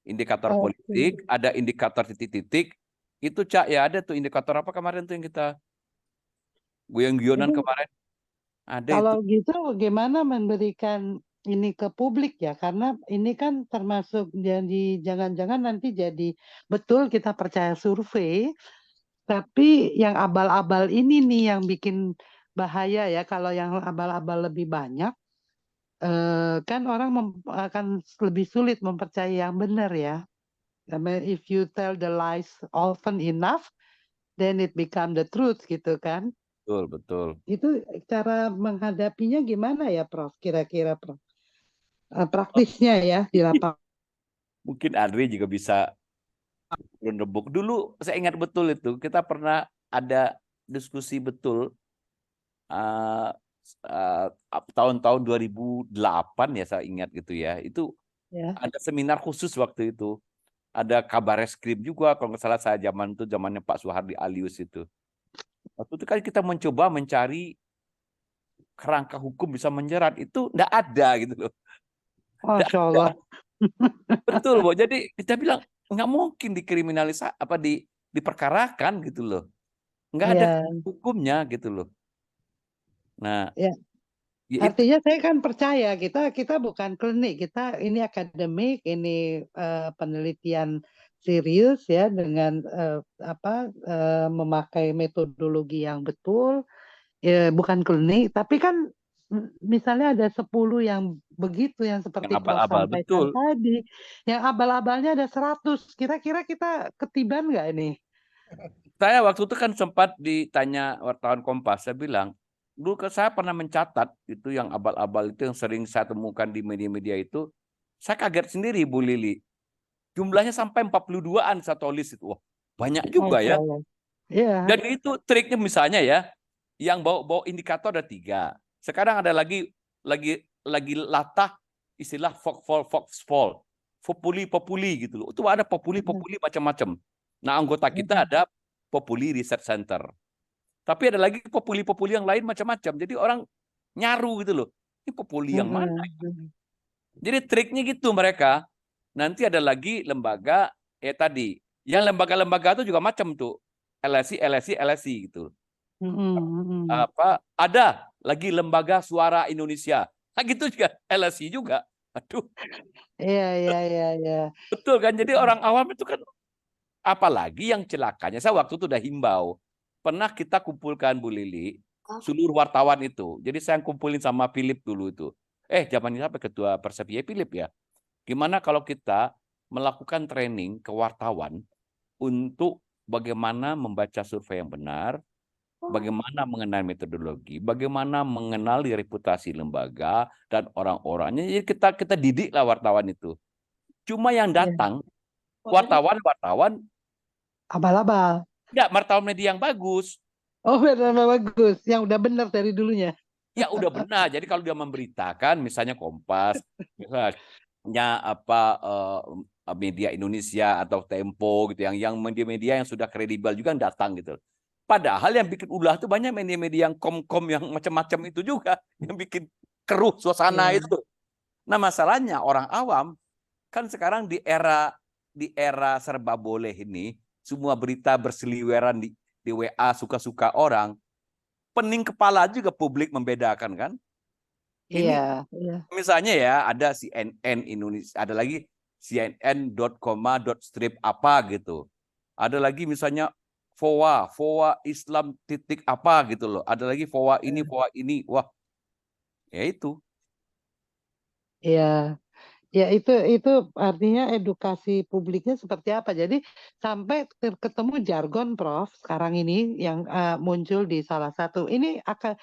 Indikator politik, ada indikator titik-titik. Itu Cak ya, ada tuh indikator apa kemarin tuh yang kita guyon-guyonan Jadi, kemarin. Ada kalau itu. gitu bagaimana memberikan ini ke publik ya? Karena ini kan termasuk jadi jangan-jangan nanti jadi betul kita percaya survei, tapi yang abal-abal ini nih yang bikin bahaya ya. Kalau yang abal-abal lebih banyak, kan orang akan lebih sulit mempercayai yang benar ya. I mean, if you tell the lies often enough, then it become the truth gitu kan. Betul, betul. Itu cara menghadapinya gimana ya Prof? Kira-kira Prof? Praktisnya ya di lapangan. Mungkin Adri juga bisa rebuk. Dulu saya ingat betul itu, kita pernah ada diskusi betul tahun-tahun 2008 ya, saya ingat gitu ya. Itu Ya. ada seminar khusus waktu itu. Ada kabar reskrim juga, kalau nggak salah saya zaman itu, zamannya Pak Soehardi Alius itu. Waktu itu kan kita mencoba mencari kerangka hukum bisa menjerat, itu nggak ada gitu loh. Masya Allah. Betul, Bu. Jadi kita bilang nggak mungkin dikriminalisasi diperkarakan gitu loh. Nggak ada hukumnya gitu loh. Nah, ya. Artinya saya kan percaya kita bukan klinik, kita ini akademik, ini penelitian serius ya dengan memakai metodologi yang betul, ya, bukan klinik, tapi kan misalnya ada 10 yang begitu yang seperti yang Prof abal-abal, sampaikan betul. tadi, yang abal-abalnya ada 100, kira-kira kita ketiban nggak ini? Saya waktu itu kan sempat ditanya wartawan Kompas, saya bilang, dulu saya pernah mencatat itu yang abal-abal itu yang sering saya temukan di media-media itu, saya kaget sendiri Bu Lili. Jumlahnya sampai 42-an satu list itu. Wah, banyak juga ya. Yeah. Dan itu triknya misalnya ya, yang bawa indikator ada 3. Sekarang ada lagi latah istilah Foxfall, populi gitu loh. Itu ada populi macam-macam. Nah, anggota kita ada Populi Research Center. Tapi ada lagi populi yang lain macam-macam. Jadi orang nyaru gitu loh. Ini populi yang mana? Jadi triknya gitu mereka. Nanti ada lagi lembaga tadi. Yang lembaga-lembaga itu juga macam tuh. LSI gitu. Ada lagi Lembaga Suara Indonesia. Nah, gitu juga LSI juga. Aduh. Iya. Betul kan? Jadi orang awam itu kan, apalagi yang celakanya, saya waktu itu udah himbau. Pernah kita kumpulkan Bu Lili, seluruh wartawan itu. Jadi saya kumpulin sama Philip dulu itu. Zamannya apa ketua Persepia Philip ya. Gimana kalau kita melakukan training ke wartawan untuk bagaimana membaca survei yang benar, bagaimana mengenal metodologi, bagaimana mengenali reputasi lembaga dan orang-orangnya. Jadi kita didiklah wartawan itu. Cuma yang datang wartawan abal-abal. enggak wartawan media yang bagus. Oh, benar bagus. Yang udah benar dari dulunya. Ya udah benar. Jadi kalau dia memberitakan, misalnya Kompas, misalnya apa media Indonesia atau Tempo gitu, yang media-media yang sudah kredibel juga yang datang gitu. Padahal yang bikin ulah itu banyak media-media yang kom-kom yang macam-macam itu juga yang bikin keruh suasana Iya. itu. Nah masalahnya orang awam kan sekarang di era serba boleh ini, semua berita berseliweran di WA suka-suka orang. Pening kepala juga publik membedakan kan. Ini Iya, iya. misalnya ya ada CNN Indonesia, ada lagi cnn.com.strip apa gitu. Ada lagi misalnya FOA Islam titik apa gitu loh. Ada lagi FOA ini. Wah, ya itu. Iya. Ya itu artinya edukasi publiknya seperti apa. Jadi sampai ketemu jargon Prof sekarang ini yang muncul di salah satu. Ini akan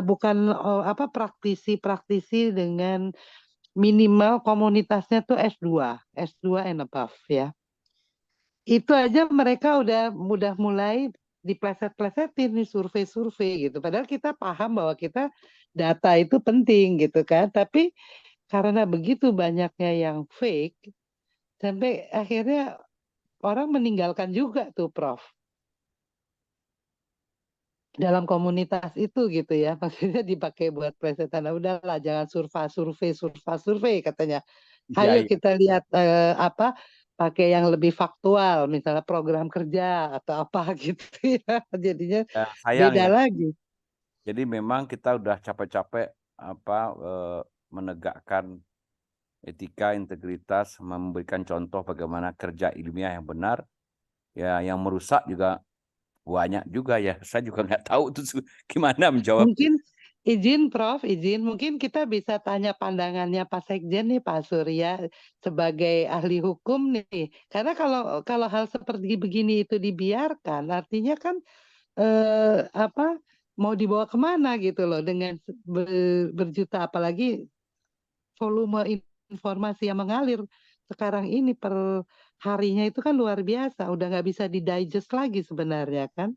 bukan apa praktisi-praktisi dengan minimal komunitasnya tuh S2 and above ya. Itu aja mereka udah mulai dipleset-plesetin nih survei-survei gitu. Padahal kita paham bahwa kita data itu penting gitu kan. Tapi karena begitu banyaknya yang fake, sampai akhirnya orang meninggalkan juga tuh Prof. Dalam komunitas itu gitu ya. Maksudnya dipakai buat plesetan. Nah, udahlah jangan survei katanya. Ya, Ayo ya. kita lihat apa pakai yang lebih faktual, misalnya program kerja atau apa gitu ya. Jadinya Ya, sayang beda ya. lagi. Jadi memang kita udah capek-capek menegakkan etika, integritas, memberikan contoh bagaimana kerja ilmiah yang benar. Ya, yang merusak juga banyak juga ya. Saya juga nggak tahu tuh gimana menjawab. Mungkin Prof, mungkin kita bisa tanya pandangannya Pak Sekjen nih, Pak Surya sebagai ahli hukum nih. Karena kalau hal seperti begini itu dibiarkan, artinya kan apa mau dibawa kemana gitu loh dengan berjuta, apalagi volume informasi yang mengalir sekarang ini per harinya itu kan luar biasa, udah nggak bisa didigest lagi sebenarnya kan.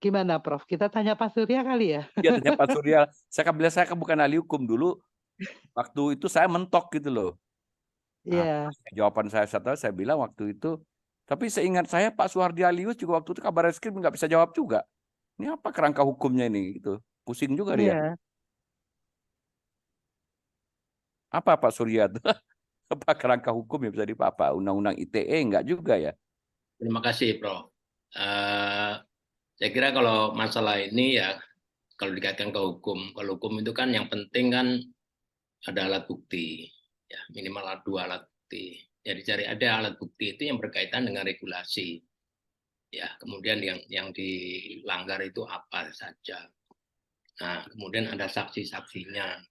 Gimana Prof? Kita tanya Pak Surya kali ya? Ya tanya Pak Surya, saya kan bukan ahli hukum dulu. Waktu itu saya mentok gitu loh. Iya. Jawaban saya bilang waktu itu, tapi seingat saya Pak Suhardi Alius juga waktu itu kabar reskrim nggak bisa jawab juga. Ini apa kerangka hukumnya ini gitu. Pusing juga dia. Iya. Apa Pak Surya tuh? Apa kerangka hukum ya bisa apa? Undang-undang ITE enggak juga ya? Terima kasih, Prof. Saya kira kalau masalah ini ya, kalau dikaitkan ke hukum, kalau hukum itu kan yang penting kan ada alat bukti, ya minimal ada 2 alat bukti. Jadi cari ada alat bukti itu yang berkaitan dengan regulasi, ya kemudian yang dilanggar itu apa saja. Nah kemudian ada saksi-saksinya.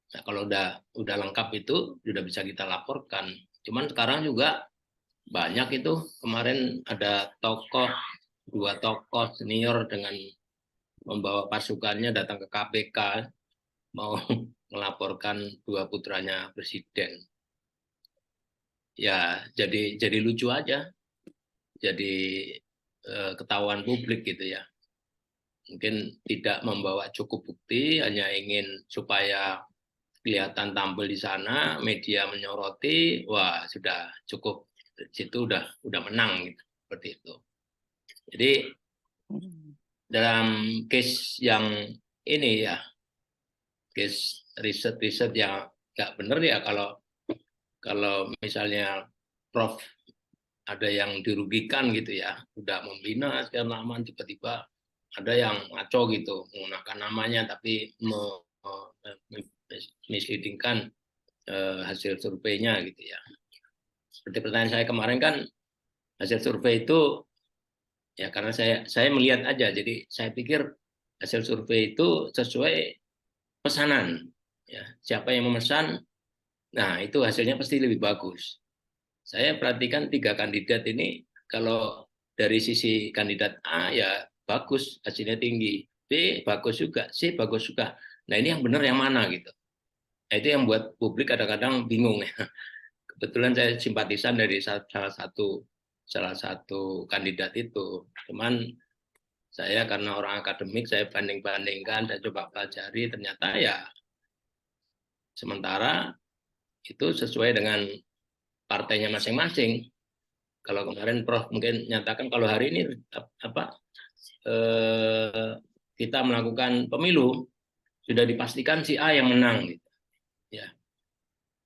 Nah kalau udah lengkap itu sudah bisa kita laporkan. Cuman sekarang juga banyak itu kemarin ada 2 tokoh senior dengan membawa pasukannya datang ke KPK mau melaporkan 2 putranya presiden. Ya jadi lucu aja, jadi ketahuan publik gitu ya. Mungkin tidak membawa cukup bukti, hanya ingin supaya kelihatan tampil di sana, media menyoroti, wah sudah cukup, situ udah menang gitu, seperti itu. Jadi dalam case yang ini ya, case riset yang nggak benar ya, kalau misalnya Prof ada yang dirugikan gitu ya, udah membina sekian lama, tiba-tiba ada yang ngaco gitu, menggunakan namanya tapi misleadingkan hasil surveinya gitu ya. Seperti pertanyaan saya kemarin kan, hasil survei itu ya karena saya melihat aja, jadi saya pikir hasil survei itu sesuai pesanan, ya siapa yang memesan, nah itu hasilnya pasti lebih bagus. Saya perhatikan 3 kandidat ini, kalau dari sisi kandidat A ya bagus, hasilnya tinggi, B bagus juga, C bagus juga. Nah ini yang benar yang mana gitu? Nah, itu yang buat publik kadang-kadang bingung ya. Kebetulan saya simpatisan dari salah satu kandidat itu, cuman Saya karena orang akademik, saya banding-bandingkan, saya coba pelajari, ternyata ya sementara itu sesuai dengan partainya masing-masing. Kalau kemarin Prof mungkin nyatakan kalau hari ini kita melakukan pemilu sudah dipastikan si A yang menang, gitu. Ya.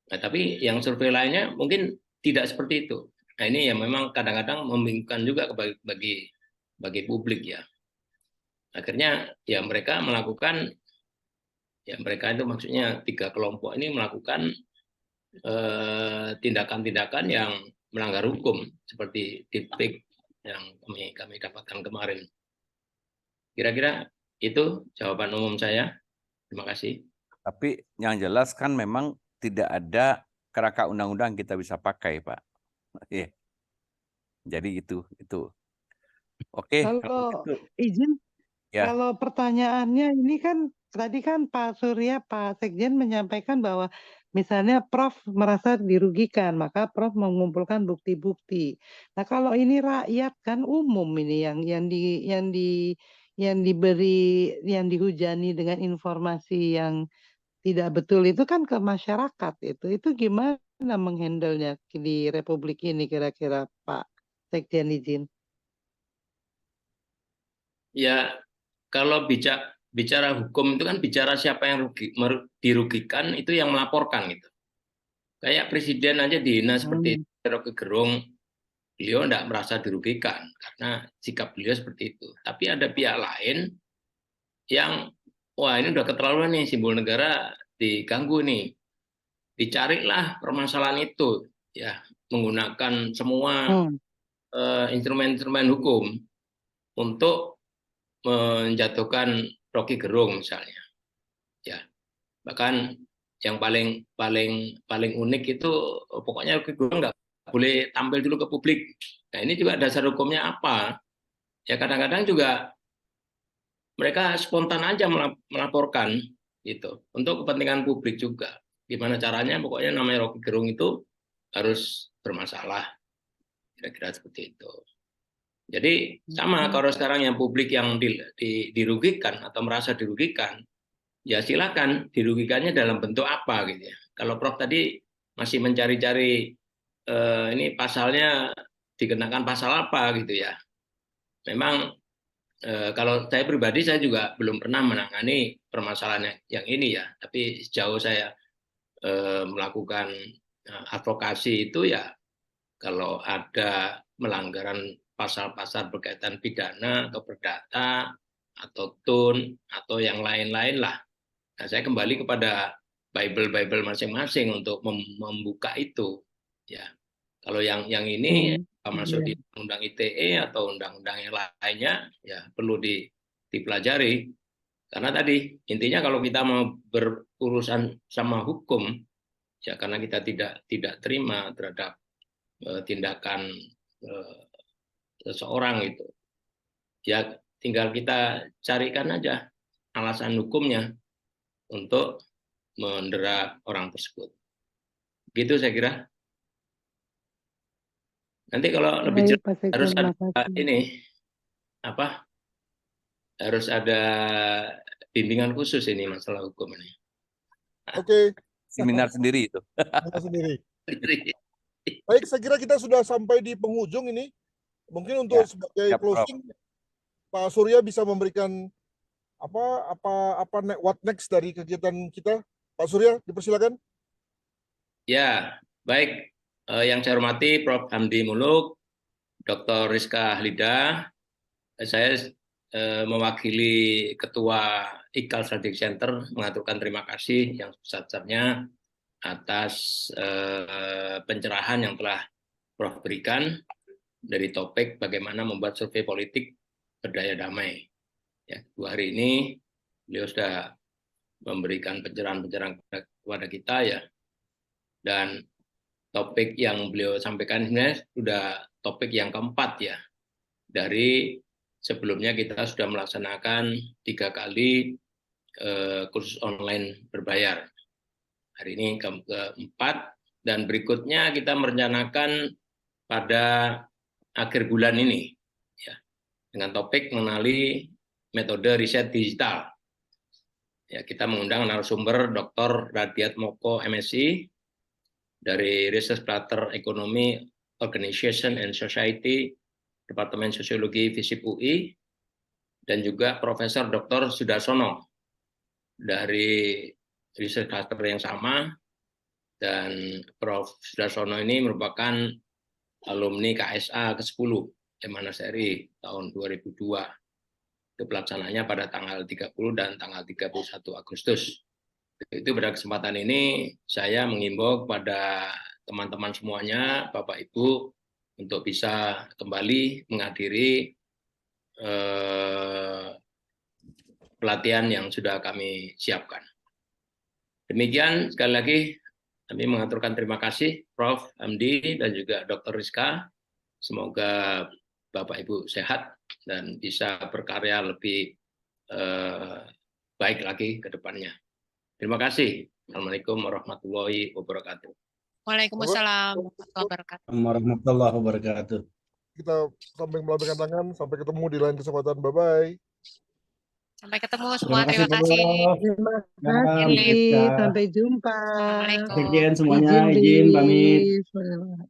Nah, tapi yang survei lainnya mungkin tidak seperti itu. Nah, ini yang memang kadang-kadang membingungkan juga bagi publik ya. Akhirnya ya mereka melakukan, ya mereka itu maksudnya 3 kelompok ini melakukan tindakan-tindakan yang melanggar hukum seperti deepfake yang kami dapatkan kemarin. Kira-kira itu jawaban umum saya. Terima kasih. Tapi yang jelas kan memang tidak ada kerangka undang-undang kita bisa pakai, Pak. Iya. Jadi itu. Oke, Kalau gitu. izin, Ya. kalau pertanyaannya ini kan tadi kan Pak Surya, Pak Sekjen menyampaikan bahwa misalnya Prof merasa dirugikan, maka Prof mengumpulkan bukti-bukti. Nah, kalau ini rakyat kan umum ini yang dihujani dengan informasi yang tidak betul itu kan ke masyarakat itu. Itu gimana menghandlenya di Republik ini kira-kira Pak Sekjen izin? Ya, kalau bicara hukum itu kan bicara siapa yang dirugikan itu yang melaporkan gitu. Kayak presiden aja dihina seperti Rocky Gerung, beliau tidak merasa dirugikan karena sikap beliau seperti itu. Tapi ada pihak lain yang, wah ini udah keterlaluan nih, simbol negara diganggu nih. Dicarilah permasalahan itu, ya menggunakan semua instrumen-instrumen hukum untuk menjatuhkan Rocky Gerung misalnya. Ya, bahkan yang paling unik itu pokoknya Rocky Gerung nggak boleh tampil dulu ke publik. Nah, ini juga dasar hukumnya apa? Ya kadang-kadang juga mereka spontan aja melaporkan gitu untuk kepentingan publik juga. Gimana caranya? Pokoknya namanya Rocky Gerung itu harus bermasalah. Kira-kira seperti itu. Jadi sama kalau sekarang yang publik yang dirugikan atau merasa dirugikan, ya silakan dirugikannya dalam bentuk apa gitu ya. Kalau Prof tadi masih mencari-cari ini pasalnya dikenakan pasal apa gitu ya. Memang kalau saya pribadi saya juga belum pernah menangani permasalahan yang ini ya. Tapi sejauh saya melakukan advokasi itu ya kalau ada melanggaran pasal-pasal berkaitan pidana atau perdata atau tun atau yang lain-lain lah. Nah, saya kembali kepada Bible masing-masing untuk membuka itu. Ya, kalau yang ini masuk di undang ITE atau undang-undang yang lainnya, ya perlu dipelajari. Karena tadi intinya kalau kita mau berurusan sama hukum, ya karena kita tidak terima terhadap tindakan seseorang itu, ya tinggal kita carikan aja alasan hukumnya untuk mendera orang tersebut. Gitu saya kira. Nanti kalau lebih jelas harus ada ini harus ada bimbingan khusus ini masalah hukum ini. Oke. Seminar sendiri itu. Sendiri. Baik, saya kira kita sudah sampai di penghujung ini. Mungkin untuk sebagai closing, Pak Surya bisa memberikan what next dari kegiatan kita. Pak Surya, dipersilakan. Ya, baik. Yang saya hormati Prof. Hamdi Muluk, Dr. Rizka Halidah, saya mewakili Ketua IKAL Strategic Center mengaturkan terima kasih yang sebesar-besarnya atas pencerahan yang telah Prof berikan dari topik bagaimana membuat survei politik berdaya damai. Ya, 2 hari ini beliau sudah memberikan pencerahan-pencerahan kepada kita ya. Dan topik yang beliau sampaikan sebenarnya sudah topik yang keempat ya. Dari sebelumnya kita sudah melaksanakan 3 kali kursus online berbayar. Hari ini keempat dan berikutnya kita merencanakan pada akhir bulan ini. Ya. dengan topik mengenali metode riset digital. Ya, kita mengundang narasumber Dr. Radiat Moko, MSc, dari Research Platter Economy, Organization and Society, Departemen Sosiologi FISIP UI, dan juga Profesor Dr. Sudarsono dari Research Platter yang sama, dan Prof. Sudarsono ini merupakan alumni KSA ke-10 Lemhanas RI tahun 2002. Itu pelaksananya pada tanggal 30 dan tanggal 31 Agustus. Itu pada kesempatan ini saya mengimbau kepada teman-teman semuanya, Bapak Ibu, untuk bisa kembali menghadiri pelatihan yang sudah kami siapkan. Demikian, sekali lagi kami mengaturkan terima kasih Prof. Hamdi dan juga Dr. Rizka. Semoga Bapak Ibu sehat dan bisa berkarya lebih baik lagi ke depannya. Terima kasih. Assalamualaikum warahmatullahi wabarakatuh. Waalaikumsalam warahmatullahi wabarakatuh. Warahmatullahi wabarakatuh. Kita sampai melambaikan tangan, sampai ketemu di lain kesempatan. Bye-bye. Sampai ketemu semua. Terima Terima kasih. Terima Ya, kasih. Rizka. Sampai jumpa. Assalamualaikum. Sekian semuanya, izin Izin pamit. Bis.